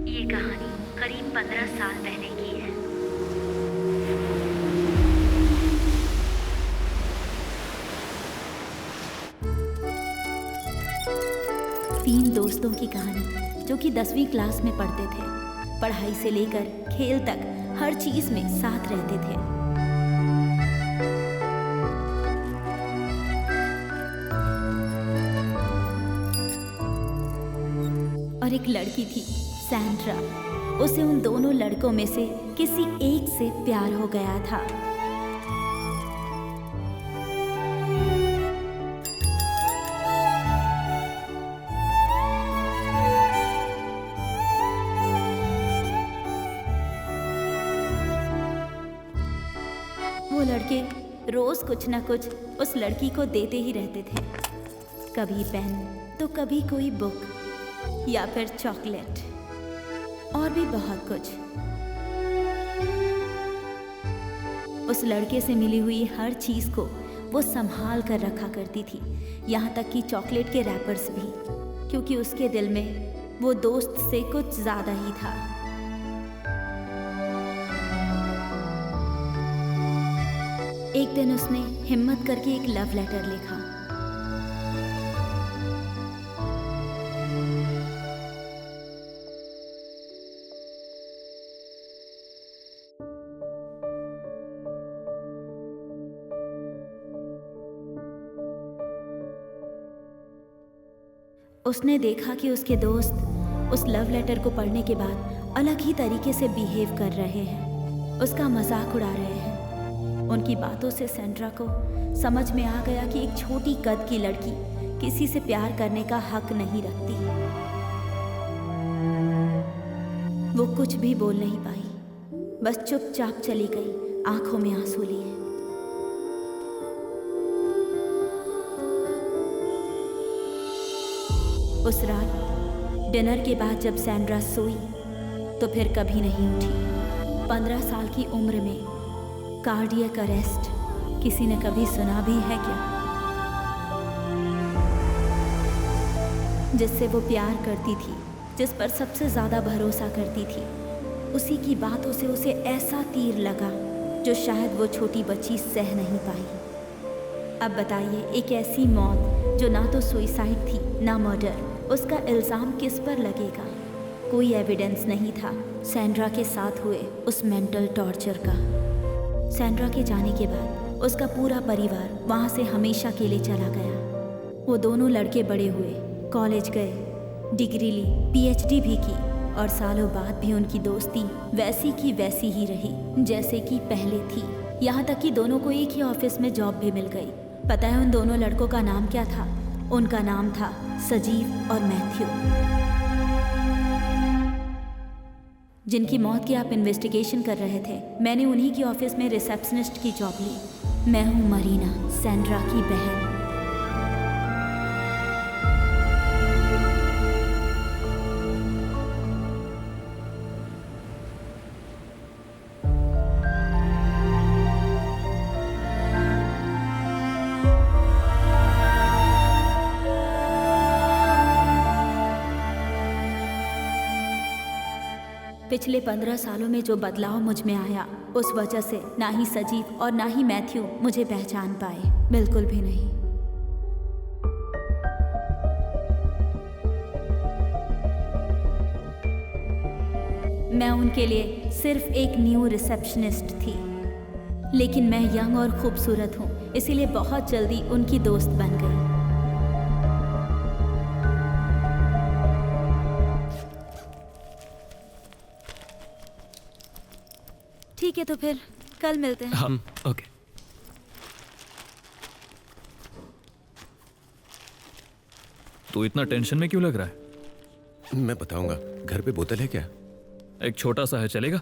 Speaker 2: ये कहानी करीब 15 साल पहले की है। तीन दोस्तों की कहानी जो कि 10वीं क्लास में पढ़ते थे। पढ़ाई से लेकर खेल तक हर चीज में साथ रहते थे। और एक लड़की थी सैंड्रा। उसे उन दोनों लड़कों में से किसी एक से प्यार हो गया था। वो लड़के रोज कुछ न कुछ उस लड़की को देते ही रहते थे। कभी पेन तो कभी कोई बुक या फिर चॉकलेट और भी बहुत कुछ। उस लड़के से मिली हुई हर चीज को वो संभाल कर रखा करती थी, यहाँ तक कि चॉकलेट के रैपर्स भी, क्योंकि उसके दिल में वो दोस्त से कुछ ज्यादा ही था। एक दिन उसने हिम्मत करके एक लव लेटर लिखा। उसने देखा कि उसके दोस्त उस लव लेटर को पढ़ने के बाद अलग ही तरीके से बिहेव कर रहे हैं, उसका मजाक उड़ा रहे हैं। उनकी बातों से सैंड्रा को समझ में आ गया कि एक छोटी कद की लड़की किसी से प्यार करने का हक नहीं रखती। वो कुछ भी बोल नहीं पाई, बस चुपचाप चली गई, आंखों में आंसू लिए। उस रात डिनर के बाद जब सैंड्रा सोई तो फिर कभी नहीं उठी। 15 साल की उम्र में कार्डियक अरेस्ट, किसी ने कभी सुना भी है क्या? जिससे वो प्यार करती थी, जिस पर सबसे ज्यादा भरोसा करती थी, उसी की बातों से उसे ऐसा तीर लगा जो शायद वो छोटी बच्ची सह नहीं पाई। अब बताइए, एक ऐसी मौत जो ना तो सुइसाइड थी ना मर्डर, उसका इल्जाम किस पर लगेगा? कोई एविडेंस नहीं था सैंड्रा के साथ हुए उस मेंटल टॉर्चर का। सैंड्रा के जाने के बाद उसका पूरा परिवार वहाँ से हमेशा के लिए चला गया। वो दोनों लड़के बड़े हुए, कॉलेज गए, डिग्री ली, पीएचडी भी की और सालों बाद भी उनकी दोस्ती वैसी की वैसी ही रही जैसे कि पहले थी। यहाँ तक कि दोनों को एक ही ऑफिस में जॉब भी मिल गई। पता है उन दोनों लड़कों का नाम क्या था? उनका नाम था सजीव और मैथ्यू, जिनकी मौत की आप इन्वेस्टिगेशन कर रहे थे। मैंने उन्हीं की ऑफिस में रिसेप्शनिस्ट की जॉब ली। मैं हूँ मरीना, सैंड्रा की बहन। पिछले 15 सालों में जो बदलाव मुझ में आया, उस वजह से ना ही सजीव और ना ही मैथ्यू मुझे पहचान पाए, बिल्कुल भी नहीं। मैं उनके लिए सिर्फ एक न्यू रिसेप्शनिस्ट थी, लेकिन मैं यंग और खूबसूरत हूँ, इसीलिए बहुत जल्दी उनकी दोस्त बन गई। ठीक है, तो फिर कल मिलते हैं।
Speaker 8: हम ओके। तू इतना टेंशन में क्यों लग रहा है?
Speaker 6: मैं बताऊंगा। घर पे बोतल है क्या?
Speaker 8: एक छोटा सा है, चलेगा?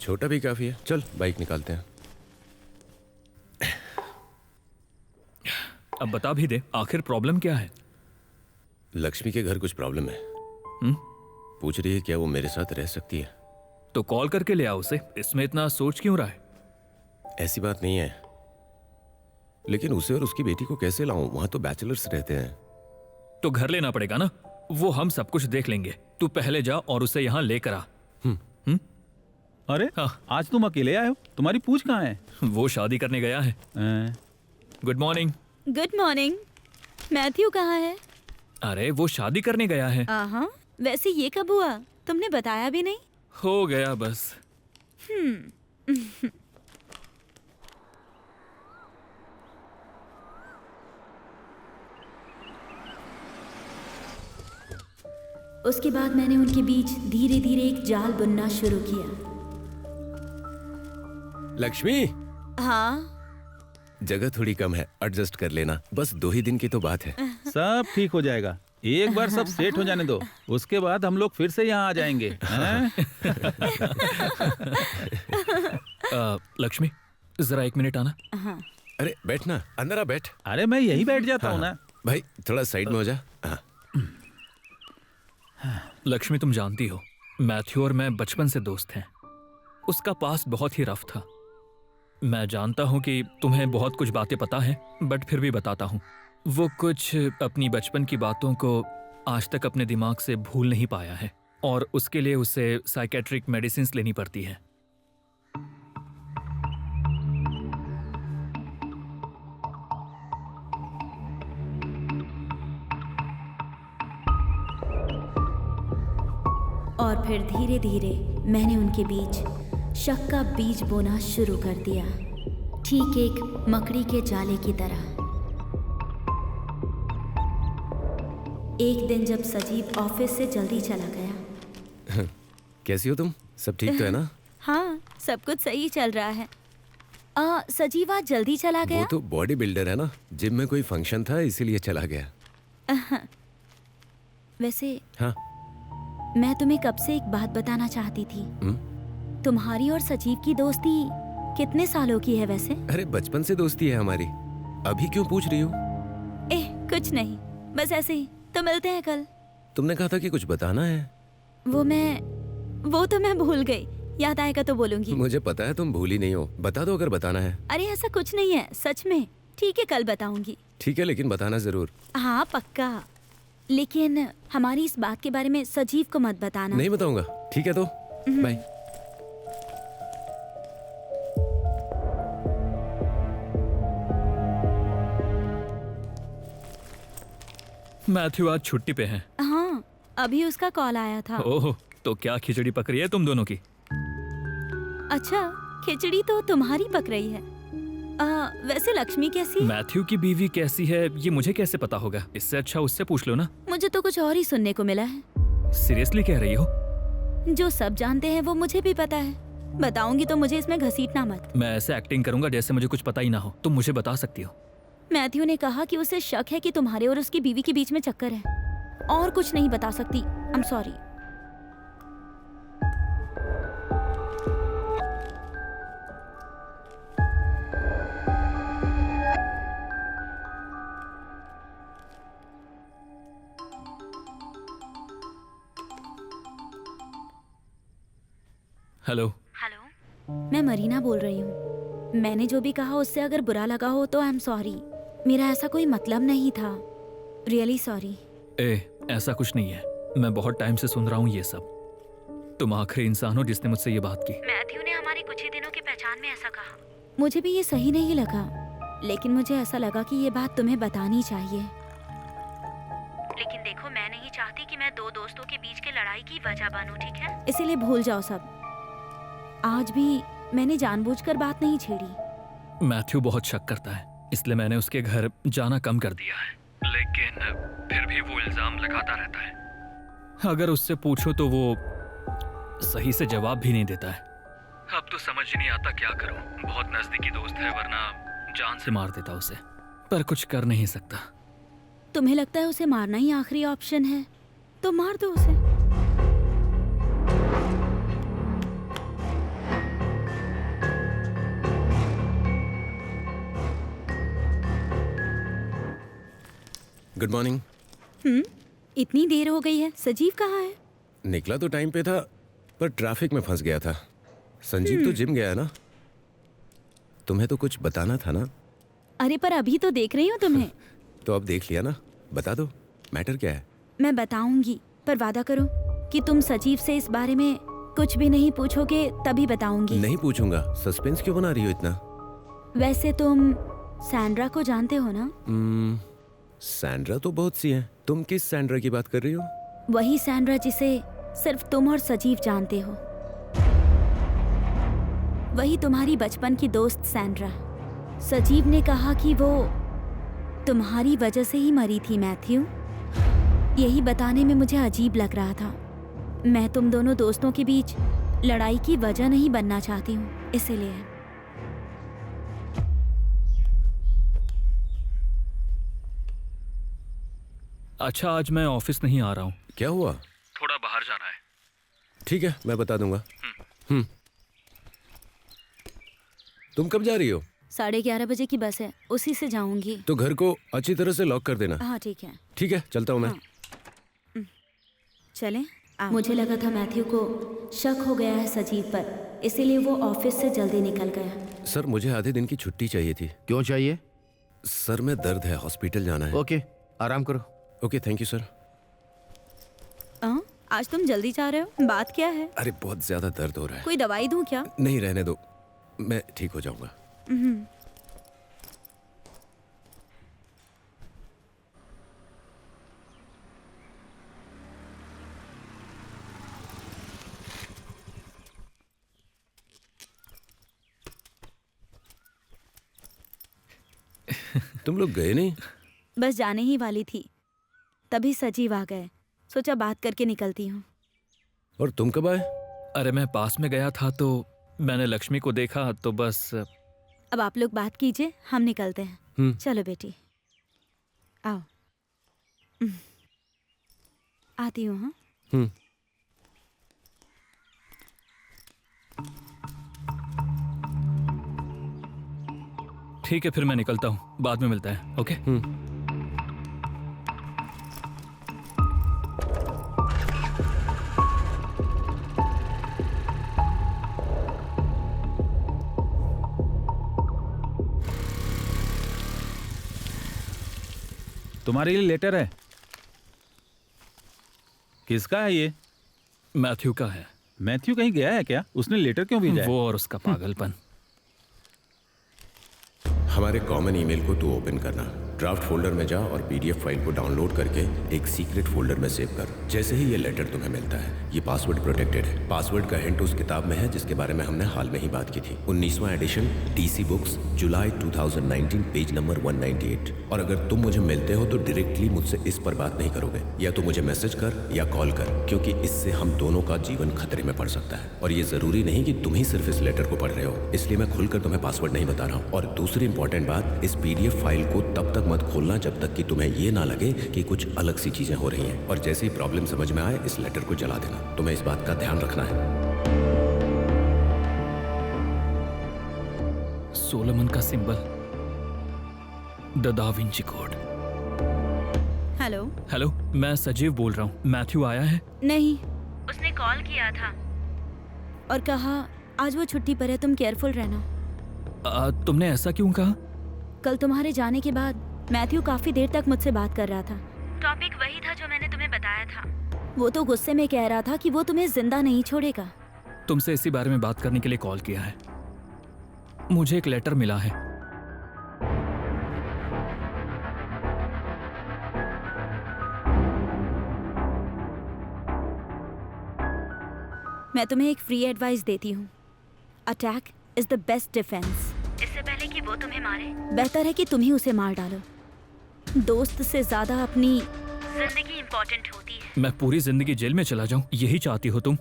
Speaker 6: छोटा भी काफी है। चल बाइक निकालते हैं।
Speaker 8: अब बता भी दे, आखिर प्रॉब्लम क्या है?
Speaker 6: लक्ष्मी के घर कुछ प्रॉब्लम है। पूछ रही है क्या वो मेरे साथ रह सकती है।
Speaker 8: तो कॉल करके ले आओ उसे। इसमें इतना सोच क्यों रहा है?
Speaker 6: ऐसी बात नहीं है, लेकिन उसे और उसकी बेटी को कैसे लाऊं? वहां तो बैचलर्स रहते हैं।
Speaker 8: तो घर लेना पड़ेगा ना, वो हम सब कुछ देख लेंगे। तू पहले जा और उसे यहाँ लेकर आ।
Speaker 4: अरे आज तुम अकेले आए हो? तुम्हारी पूछ कहाँ है?
Speaker 8: वो शादी करने गया है। Good morning.
Speaker 2: Good morning. Matthew कहाँ है?
Speaker 8: अरे वो शादी करने गया है।
Speaker 2: हाँ, वैसे ये कब हुआ? तुमने बताया भी नहीं।
Speaker 8: हो गया बस।
Speaker 2: उसके बाद मैंने उनके बीच धीरे धीरे एक जाल बुनना शुरू किया।
Speaker 6: लक्ष्मी,
Speaker 2: हाँ?
Speaker 6: जगह थोड़ी कम है, एडजस्ट कर लेना। बस 2 ही दिन की तो बात है।
Speaker 4: सब ठीक हो जाएगा। एक बार सब सेट हो जाने दो, उसके बाद हम लोग फिर से यहाँ आ जाएंगे।
Speaker 8: लक्ष्मी, जरा 1 मिनट आना।
Speaker 6: अरे बैठना, अंदर आ, बैठ।
Speaker 4: अरे मैं यही बैठ जाता हूँ ना।
Speaker 6: भाई थोड़ा साइड में हो जा।
Speaker 8: लक्ष्मी, तुम जानती हो मैथ्यू और मैं बचपन से दोस्त हैं। उसका पास्ट बहुत ही रफ था। मैं जानता हूँ कि तुम्हें बहुत कुछ बातें पता है, बट फिर भी बताता हूँ। वो कुछ अपनी बचपन की बातों को आज तक अपने दिमाग से भूल नहीं पाया है और उसके लिए उसे साइकेट्रिक मेडिसिन्स लेनी पड़ती है।
Speaker 2: और फिर धीरे धीरे मैंने उनके बीच शक का बीज बोना शुरू कर दिया, ठीक एक मकड़ी के जाले की तरह। एक दिन जब सजीव ऑफिस से जल्दी चला गया।
Speaker 6: कैसी हो तुम? सब ठीक तो है ना?
Speaker 2: हाँ, सब कुछ सही चल रहा है। सजीव आज जल्दी चला
Speaker 6: वो
Speaker 2: गया।
Speaker 6: तो बॉडी बिल्डर है ना, जिम में कोई फंक्शन था इसीलिए चला गया।
Speaker 2: वैसे
Speaker 6: हाँ।
Speaker 2: मैं तुम्हें कब से एक बात बताना चाहती थी। तुम्हारी और सजीव की दोस्ती कितने सालों की है वैसे?
Speaker 6: अरे बचपन से दोस्ती है हमारी, अभी क्यों पूछ रही हो?
Speaker 2: कुछ नहीं, बस ऐसे ही। तो मिलते हैं कल।
Speaker 6: तुमने कहा था कि कुछ बताना है।
Speaker 2: वो तो मैं भूल गई, याद आएगा तो बोलूंगी।
Speaker 6: मुझे पता है तुम भूली नहीं हो, बता दो अगर बताना है।
Speaker 2: अरे ऐसा कुछ नहीं है, सच में। ठीक है, कल बताऊंगी।
Speaker 6: ठीक है, लेकिन बताना जरूर।
Speaker 2: हाँ पक्का, लेकिन हमारी इस बात के बारे में सजीव को मत बताना।
Speaker 6: नहीं बताऊंगा। ठीक है तो बाय।
Speaker 8: मैथ्यू आज छुट्टी पे है।
Speaker 2: हाँ, अभी उसका कॉल आया था।
Speaker 8: ओह, तो क्या खिचड़ी पक रही है तुम दोनों की?
Speaker 2: अच्छा, खिचड़ी तो तुम्हारी पक रही है। वैसे लक्ष्मी कैसी है?
Speaker 8: मैथ्यू की बीवी कैसी है ये मुझे कैसे पता होगा? इससे अच्छा उससे पूछ लो ना।
Speaker 2: मुझे तो कुछ और ही सुनने को मिला है।
Speaker 8: सीरियसली कह रही हो?
Speaker 2: जो सब जानते हैं वो मुझे भी पता है। बताऊंगी तो मुझे इसमें घसीटना मत।
Speaker 8: मैं ऐसे एक्टिंग करूंगा जैसे मुझे कुछ पता ही ना हो। तुम मुझे बता सकती हो।
Speaker 2: मैथ्यू ने कहा कि उसे शक है कि तुम्हारे और उसकी बीवी के बीच में चक्कर है। और कुछ नहीं बता सकती। I am sorry.
Speaker 8: हेलो।
Speaker 2: मैं मरीना बोल रही हूँ। मैंने जो भी कहा उससे अगर बुरा लगा हो तो आई एम सॉरी। मेरा ऐसा कोई मतलब नहीं था। Really sorry.
Speaker 8: ऐसा कुछ नहीं है। मैं बहुत टाइम से सुन रहा हूँ ये सब। तुम आखिरी इंसान हो जिसने मुझसे ये बात की।
Speaker 2: मैथ्यू ने हमारे कुछ ही दिनों की पहचान में ऐसा कहा। मुझे भी ये सही नहीं लगा, लेकिन मुझे ऐसा लगा कि ये बात तुम्हें बतानी चाहिए। लेकिन देखो, मैं नहीं चाहती कि मैं दो दोस्तों के बीच की लड़ाई की वजह बनूं, ठीक है? इसीलिए भूल जाओ सब। आज भी मैंने जानबूझकर बात नहीं छेड़ी।
Speaker 8: मैथ्यू बहुत शक करता है, इसलिए मैंने उसके घर जाना कम कर दिया है। लेकिन फिर भी वो इल्जाम लगाता रहता है। अगर उससे पूछूं तो वो सही से जवाब भी नहीं देता है। अब तो समझ ही नहीं आता क्या करूं। बहुत नजदीकी दोस्त है, वरना जान से मार देता उसे, पर कुछ कर नहीं सकता।
Speaker 2: तुम्हें लगता है उसे मारना ही आखिरी ऑप्शन है? तो मार दो उसे।
Speaker 6: Good morning.
Speaker 2: इतनी देर हो गई है, सजीव कहाँ है?
Speaker 6: निकला तो टाइम पे था, पर ट्रैफिक में फंस गया था। संजीव तो जिम गया है ना। तुम्हें तो कुछ बताना था ना।
Speaker 2: अरे पर अभी तो देख रही हूँ तुम्हें।
Speaker 6: तो अब देख लिया ना, बता दो मैटर क्या है।
Speaker 2: मैं बताऊंगी, पर वादा करो कि तुम सजीव से इस बारे में कुछ भी नहीं पूछोगे, तभी बताऊंगी।
Speaker 6: नहीं पूछूंगा। सस्पेंस क्यों बना रही हो इतना?
Speaker 2: वैसे तुम सैंड्रा को जानते हो ना?
Speaker 6: सैंड्रा तो बहुत सी है। तुम किस सैंड्रा की बात कर रही हो?
Speaker 2: वही सैंड्रा जिसे सिर्फ तुम और सजीव जानते हो। वही तुम्हारी बचपन की दोस्त सैंड्रा। सजीव ने कहा कि वो तुम्हारी वजह से ही मरी थी मैथ्यू। यही बताने में मुझे अजीब लग रहा था। मैं तुम दोनों दोस्तों के बीच लड़ाई की वजह नहीं बनना चाहती हूँ, इसीलिए।
Speaker 8: अच्छा, आज मैं ऑफिस नहीं आ रहा हूँ।
Speaker 6: क्या हुआ?
Speaker 8: थोड़ा बाहर जाना है।
Speaker 6: ठीक है, मैं बता दूंगा। तुम कब जा रही हो?
Speaker 2: 11:30 बजे की बस है, उसी से जाऊंगी।
Speaker 6: तो घर को अच्छी तरह से लॉक कर देना।
Speaker 2: हाँ ठीक है।
Speaker 6: ठीक है, चलता हूँ मैं।
Speaker 2: चलें? मुझे लगा था मैथ्यू को शक हो गया है सजीव पर, इसीलिए वो ऑफिस से जल्दी निकल गया।
Speaker 6: सर, मुझे आधे दिन की छुट्टी चाहिए थी।
Speaker 7: क्यों चाहिए?
Speaker 6: सर में दर्द है, हॉस्पिटल जाना है।
Speaker 7: ओके, आराम करो।
Speaker 6: Okay, thank you sir.
Speaker 2: आज तुम जल्दी जा रहे हो, बात क्या है?
Speaker 6: अरे बहुत ज्यादा दर्द हो रहा है।
Speaker 2: कोई दवाई दूं क्या?
Speaker 6: नहीं, रहने दो, मैं ठीक हो जाऊंगा। तुम लोग गए नहीं?
Speaker 2: बस जाने ही वाली थी, तभी सजीव आ गए। सोचा बात करके निकलती हूँ।
Speaker 6: और तुम कब आए?
Speaker 8: अरे मैं पास में गया था तो मैंने लक्ष्मी को देखा, तो बस
Speaker 2: अब आप लोग बात कीजिए, हम निकलते हैं। चलो बेटी, आओ। आती हूँ। हाँ,
Speaker 8: ठीक है, फिर मैं निकलता हूँ, बाद में मिलते हैं। ओके।
Speaker 4: तुम्हारे लिए लेटर है। किसका है ये?
Speaker 8: मैथ्यू का है।
Speaker 4: मैथ्यू कहीं गया है क्या? उसने लेटर क्यों भेजा है?
Speaker 8: वो और उसका पागलपन।
Speaker 6: हमारे कॉमन ईमेल को तू ओपन करना, ड्राफ्ट फोल्डर में जा और पीडीएफ फाइल को डाउनलोड करके एक सीक्रेट फोल्डर में सेव कर। जैसे ही ये लेटर तुम्हें मिलता है, ये पासवर्ड प्रोटेक्टेड है। पासवर्ड का हिंट उस किताब में है जिसके बारे में हमने हाल में ही बात की थी, 19वां एडिशन, डीसी बुक्स, जुलाई 2019, पेज नंबर 198। और अगर तुम मुझे मिलते हो तो डायरेक्टली मुझसे इस पर बात नहीं करोगे, या तो मुझे मैसेज कर या कॉल कर, क्योंकि इससे हम दोनों का जीवन खतरे में पड़ सकता है। और ये जरूरी नहीं कि तुम ही सिर्फ इस लेटर को पढ़ रहे हो, इसलिए मैं खुलकर तुम्हें पासवर्ड नहीं बता रहा हूँ। और दूसरी इंपॉर्टेंट बात, इस पीडीएफ फाइल को तब तक मत खोलना जब तक कि तुम्हें ये ना लगे कि कुछ अलग सी चीजें हो रही हैं। और जैसे ही प्रॉब्लम समझ में आए, इस लेटर को जला देना। तुम्हें इस बात का ध्यान रखना है।
Speaker 8: सोलोमन का symbol, the da Vinci code.
Speaker 2: Hello.
Speaker 8: Hello, मैं सजीव बोल रहा हूँ। मैथ्यू आया है?
Speaker 2: नहीं, उसने कॉल किया था और कहा आज वो छुट्टी पर है, तुम केयरफुल रहना।
Speaker 8: तुमने ऐसा क्यों कहा?
Speaker 2: कल तुम्हारे जाने के बाद मैथ्यू काफी देर तक मुझसे बात कर रहा था। टॉपिक वही था जो मैंने तुम्हें बताया था। वो तो गुस्से में कह रहा था कि वो तुम्हें जिंदा नहीं छोड़ेगा।
Speaker 8: तुमसे इसी बारे में बात करने के लिए कॉल किया है। मुझे एक लेटर मिला है।
Speaker 2: मैं तुम्हें एक फ्री एडवाइस देती हूँ। Attack is the best defence. इससे पहले कि वो तुम्हें मारे, बेहतर है कि तुम ही उसे मार डालो। दोस्त से ज्यादा अपनी जिंदगी इम्पोर्टेंट होती है।
Speaker 8: मैं पूरी जिंदगी जेल में चला जाऊं, यही चाहती हो तुम?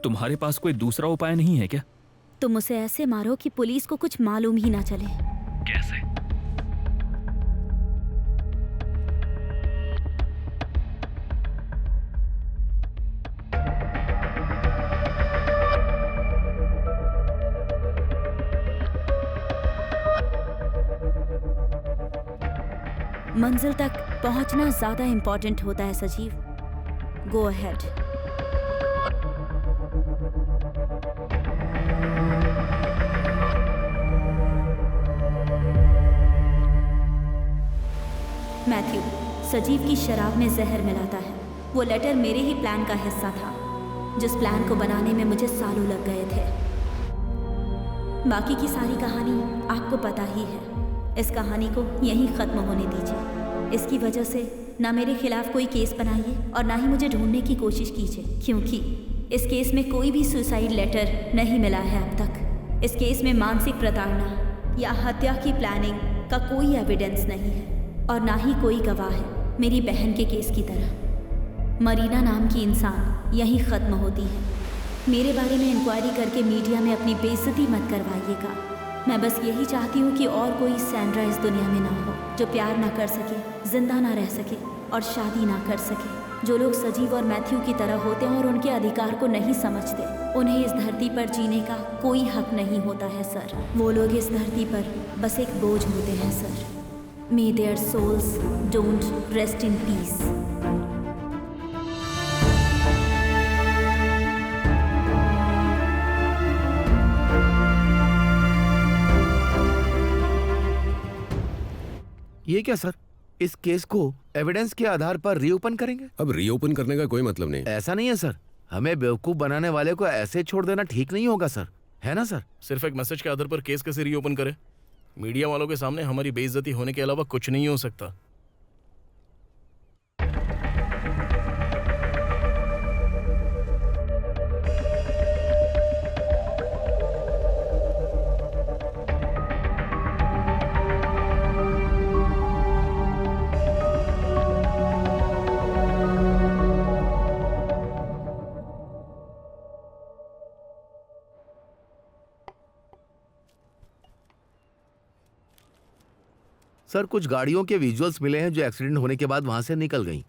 Speaker 8: तुम्हारे पास कोई दूसरा उपाय नहीं है क्या?
Speaker 2: तुम उसे ऐसे मारो कि पुलिस को कुछ मालूम ही ना चले।
Speaker 8: कैसे?
Speaker 2: मंजिल तक पहुंचना ज्यादा इम्पोर्टेंट होता है सजीव। Go ahead. मैथ्यू सजीव की शराब में जहर मिलाता है। वो लेटर मेरे ही प्लान का हिस्सा था, जिस प्लान को बनाने में मुझे सालों लग गए थे। बाकी की सारी कहानी आपको पता ही है। इस कहानी को यहीं ख़त्म होने दीजिए। इसकी वजह से ना मेरे खिलाफ कोई केस बनाइए और ना ही मुझे ढूंढने की कोशिश कीजिए, क्योंकि इस केस में कोई भी सुसाइड लेटर नहीं मिला है अब तक। इस केस में मानसिक प्रताड़ना या हत्या की प्लानिंग का कोई एविडेंस नहीं है और ना ही कोई गवाह है। मेरी बहन के केस की तरह मरीना नाम की इंसान यहीं ख़त्म होती है। मेरे बारे में इंक्वायरी करके मीडिया में अपनी बेइज्जती मत करवाइएगा। मैं बस यही चाहती हूँ कि और कोई सैंड्रा इस दुनिया में ना हो जो प्यार ना कर सके, जिंदा ना रह सके और शादी ना कर सके। जो लोग सजीव और मैथ्यू की तरह होते हैं और उनके अधिकार को नहीं समझते, उन्हें इस धरती पर जीने का कोई हक नहीं होता है सर। वो लोग इस धरती पर बस एक बोझ होते हैं sir. May their souls don't rest in peace.
Speaker 7: ये क्या सर, इस केस को एविडेंस के आधार पर रीओपन करेंगे?
Speaker 6: अब रीओपन करने का कोई मतलब नहीं।
Speaker 7: ऐसा नहीं है सर, हमें बेवकूफ बनाने वाले को ऐसे छोड़ देना ठीक नहीं होगा सर, है ना सर?
Speaker 5: सिर्फ एक मैसेज के आधार पर केस कैसे रीओपन करे? मीडिया वालों के सामने हमारी बेइज्जती होने के अलावा कुछ नहीं हो सकता।
Speaker 7: सर कुछ गाड़ियों के विजुअल्स मिले हैं जो एक्सीडेंट होने के बाद वहां से निकल गई।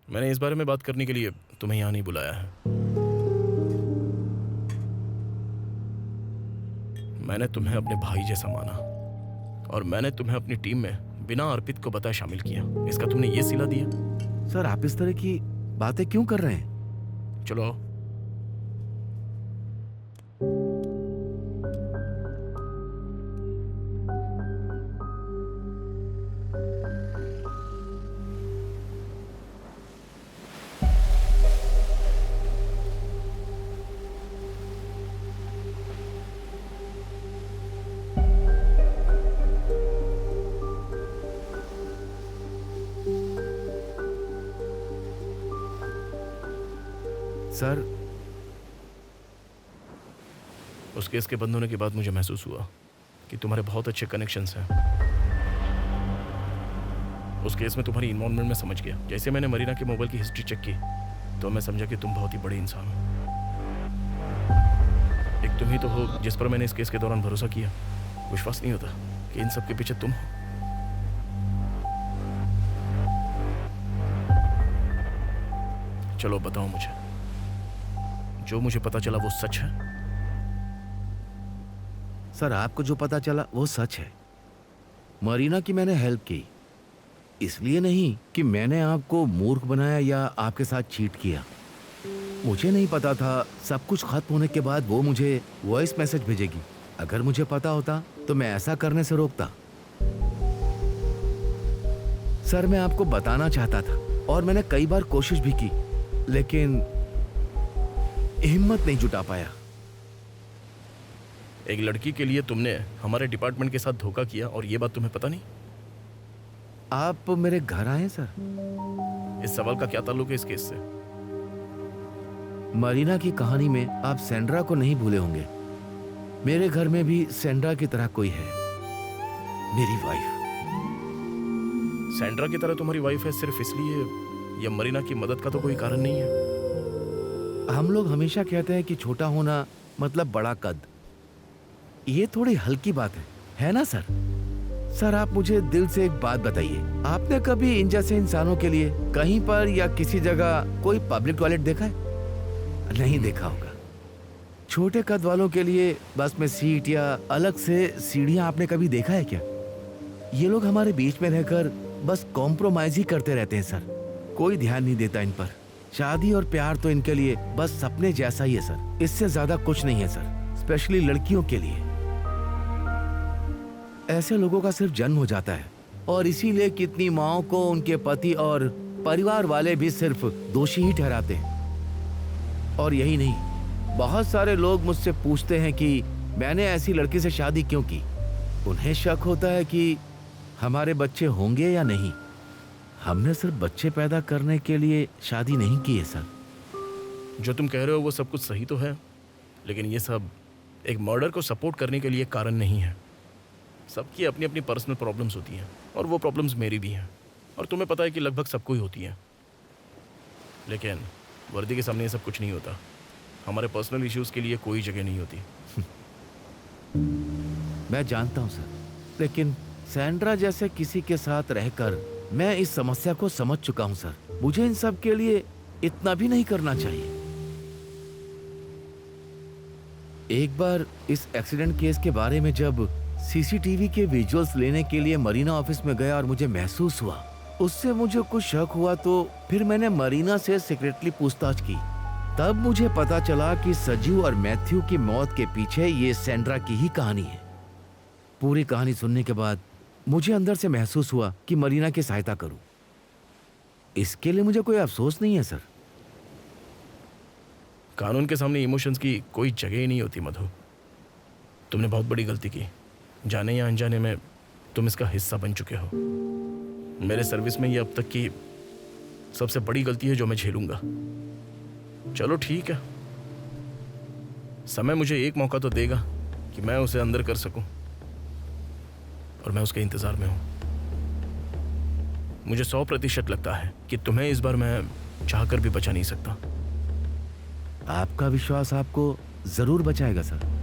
Speaker 5: मैंने इस बारे में बात करने के लिए तुम्हें यहाँ नहीं बुलाया है। मैंने तुम्हें अपने भाई जैसा माना और मैंने तुम्हें अपनी टीम में बिना अर्पित को बताए शामिल किया। इसका तुमने ये सिला दिया।
Speaker 7: सर आप इस तरह की बातें क्यों कर रहे हैं?
Speaker 5: चलो आओ।
Speaker 7: सर
Speaker 5: उस केस के बंद होने के बाद मुझे महसूस हुआ कि तुम्हारे बहुत अच्छे कनेक्शंस हैं। उस केस में तुम्हारी इन्वॉल्वमेंट में समझ गया। जैसे मैंने मरीना के मोबाइल की हिस्ट्री चेक की तो मैं समझा कि तुम बहुत ही बड़े इंसान हो। एक तुम ही तो हो जिस पर मैंने इस केस के दौरान भरोसा किया। विश्वास नहीं होता कि इन सब के पीछे तुम हो। चलो बताओ मुझे, जो मुझे पता चला वो सच है?
Speaker 7: सर आपको जो पता चला वो सच है। मरीना की मैंने हेल्प की, इसलिए नहीं कि मैंने आपको मूर्ख बनाया या आपके साथ चीट किया। मुझे नहीं पता था सब कुछ खत्म होने के बाद वो मुझे वॉइस मैसेज भेजेगी। अगर मुझे पता होता तो मैं ऐसा करने से रोकता। सर मैं आपको बताना चाहता था और मैंने कई बार कोशिश भी की, लेकिन हिम्मत नहीं जुटा पाया।
Speaker 5: एक लड़की के लिए तुमने हमारे डिपार्टमेंट के साथ धोखा किया और ये बात तुम्हें पता नहीं?
Speaker 7: आप मेरे घर आए सर।
Speaker 5: इस सवाल का क्या ताल्लुक है इस केस से?
Speaker 7: मरीना की कहानी में आप सेंड्रा को नहीं भूले होंगे। मेरे घर में भी सेंड्रा की तरह कोई है, मेरी वाइफ।
Speaker 5: सैंड्रा की तरह तुम्हारी वाइफ है सिर्फ इसलिए, या मरीना की मदद का तो कोई कारण नहीं है?
Speaker 7: हम लोग हमेशा कहते हैं कि छोटा होना मतलब बड़ा कद। ये थोड़ी हल्की बात है ना सर? सर आप मुझे दिल से एक बात बताइए, आपने कभी इन जैसे इंसानों के लिए कहीं पर या किसी जगह कोई पब्लिक टॉयलेट देखा है? नहीं देखा होगा। छोटे कद वालों के लिए बस में सीट या अलग से सीढ़ियां आपने कभी देखा है क्या? ये लोग हमारे बीच में रहकर बस कॉम्प्रोमाइज ही करते रहते हैं सर। कोई ध्यान नहीं देता इन पर। शादी और प्यार तो इनके लिए बस सपने जैसा ही है सर, इससे ज्यादा कुछ नहीं है सर, स्पेशली लड़कियों के लिए। ऐसे लोगों का सिर्फ जन्म हो जाता है और इसीलिए कितनी माओं को उनके पति और परिवार वाले भी सिर्फ दोषी ही ठहराते हैं। और यही नहीं, बहुत सारे लोग मुझसे पूछते हैं कि मैंने ऐसी लड़की से शादी क्यों की। उन्हें शक होता है कि हमारे बच्चे होंगे या नहीं। हमने सिर्फ बच्चे पैदा करने के लिए शादी नहीं की है सर।
Speaker 5: जो तुम कह रहे हो वो सब कुछ सही तो है, लेकिन ये सब एक मर्डर को सपोर्ट करने के लिए कारण नहीं है। सबकी अपनी अपनी पर्सनल प्रॉब्लम्स होती हैं और वो प्रॉब्लम्स मेरी भी हैं, और तुम्हें पता है कि लगभग सबको ही होती हैं। लेकिन वर्दी के सामने ये सब कुछ नहीं होता। हमारे पर्सनल इश्यूज के लिए कोई जगह नहीं होती।
Speaker 7: मैं जानता हूं सर, लेकिन सैंड्रा जैसे किसी के साथ रहकर मैं इस समस्या को समझ चुका हूं सर। मुझे इन सब के लिए इतना भी नहीं करना चाहिए। एक बार इस एक्सीडेंट केस के बारे में जब सीसीटीवी के विजुअल्स लेने के लिए मरीना ऑफिस में गया और मुझे महसूस हुआ, उससे मुझे कुछ शक हुआ, तो फिर मैंने मरीना से सीक्रेटली पूछताछ की। तब मुझे पता चला कि सजीव और मैथ्यू की मौत के पीछे ये सैंड्रा की ही कहानी है। पूरी कहानी सुनने के बाद मुझे अंदर से महसूस हुआ कि मरीना की सहायता करूं। इसके लिए मुझे कोई अफसोस नहीं है सर।
Speaker 5: कानून के सामने इमोशंस की कोई जगह ही नहीं होती मधु। तुमने बहुत बड़ी गलती की। जाने या अनजाने में तुम इसका हिस्सा बन चुके हो। मेरे सर्विस में ये अब तक की सबसे बड़ी गलती है जो मैं झेलूंगा। चलो ठीक है, समय मुझे एक मौका तो देगा कि मैं उसे अंदर कर सकूं, और मैं उसके इंतजार में हूं। मुझे 100% लगता है कि तुम्हें इस बार मैं चाहकर भी बचा नहीं सकता।
Speaker 7: आपका विश्वास आपको जरूर बचाएगा सर।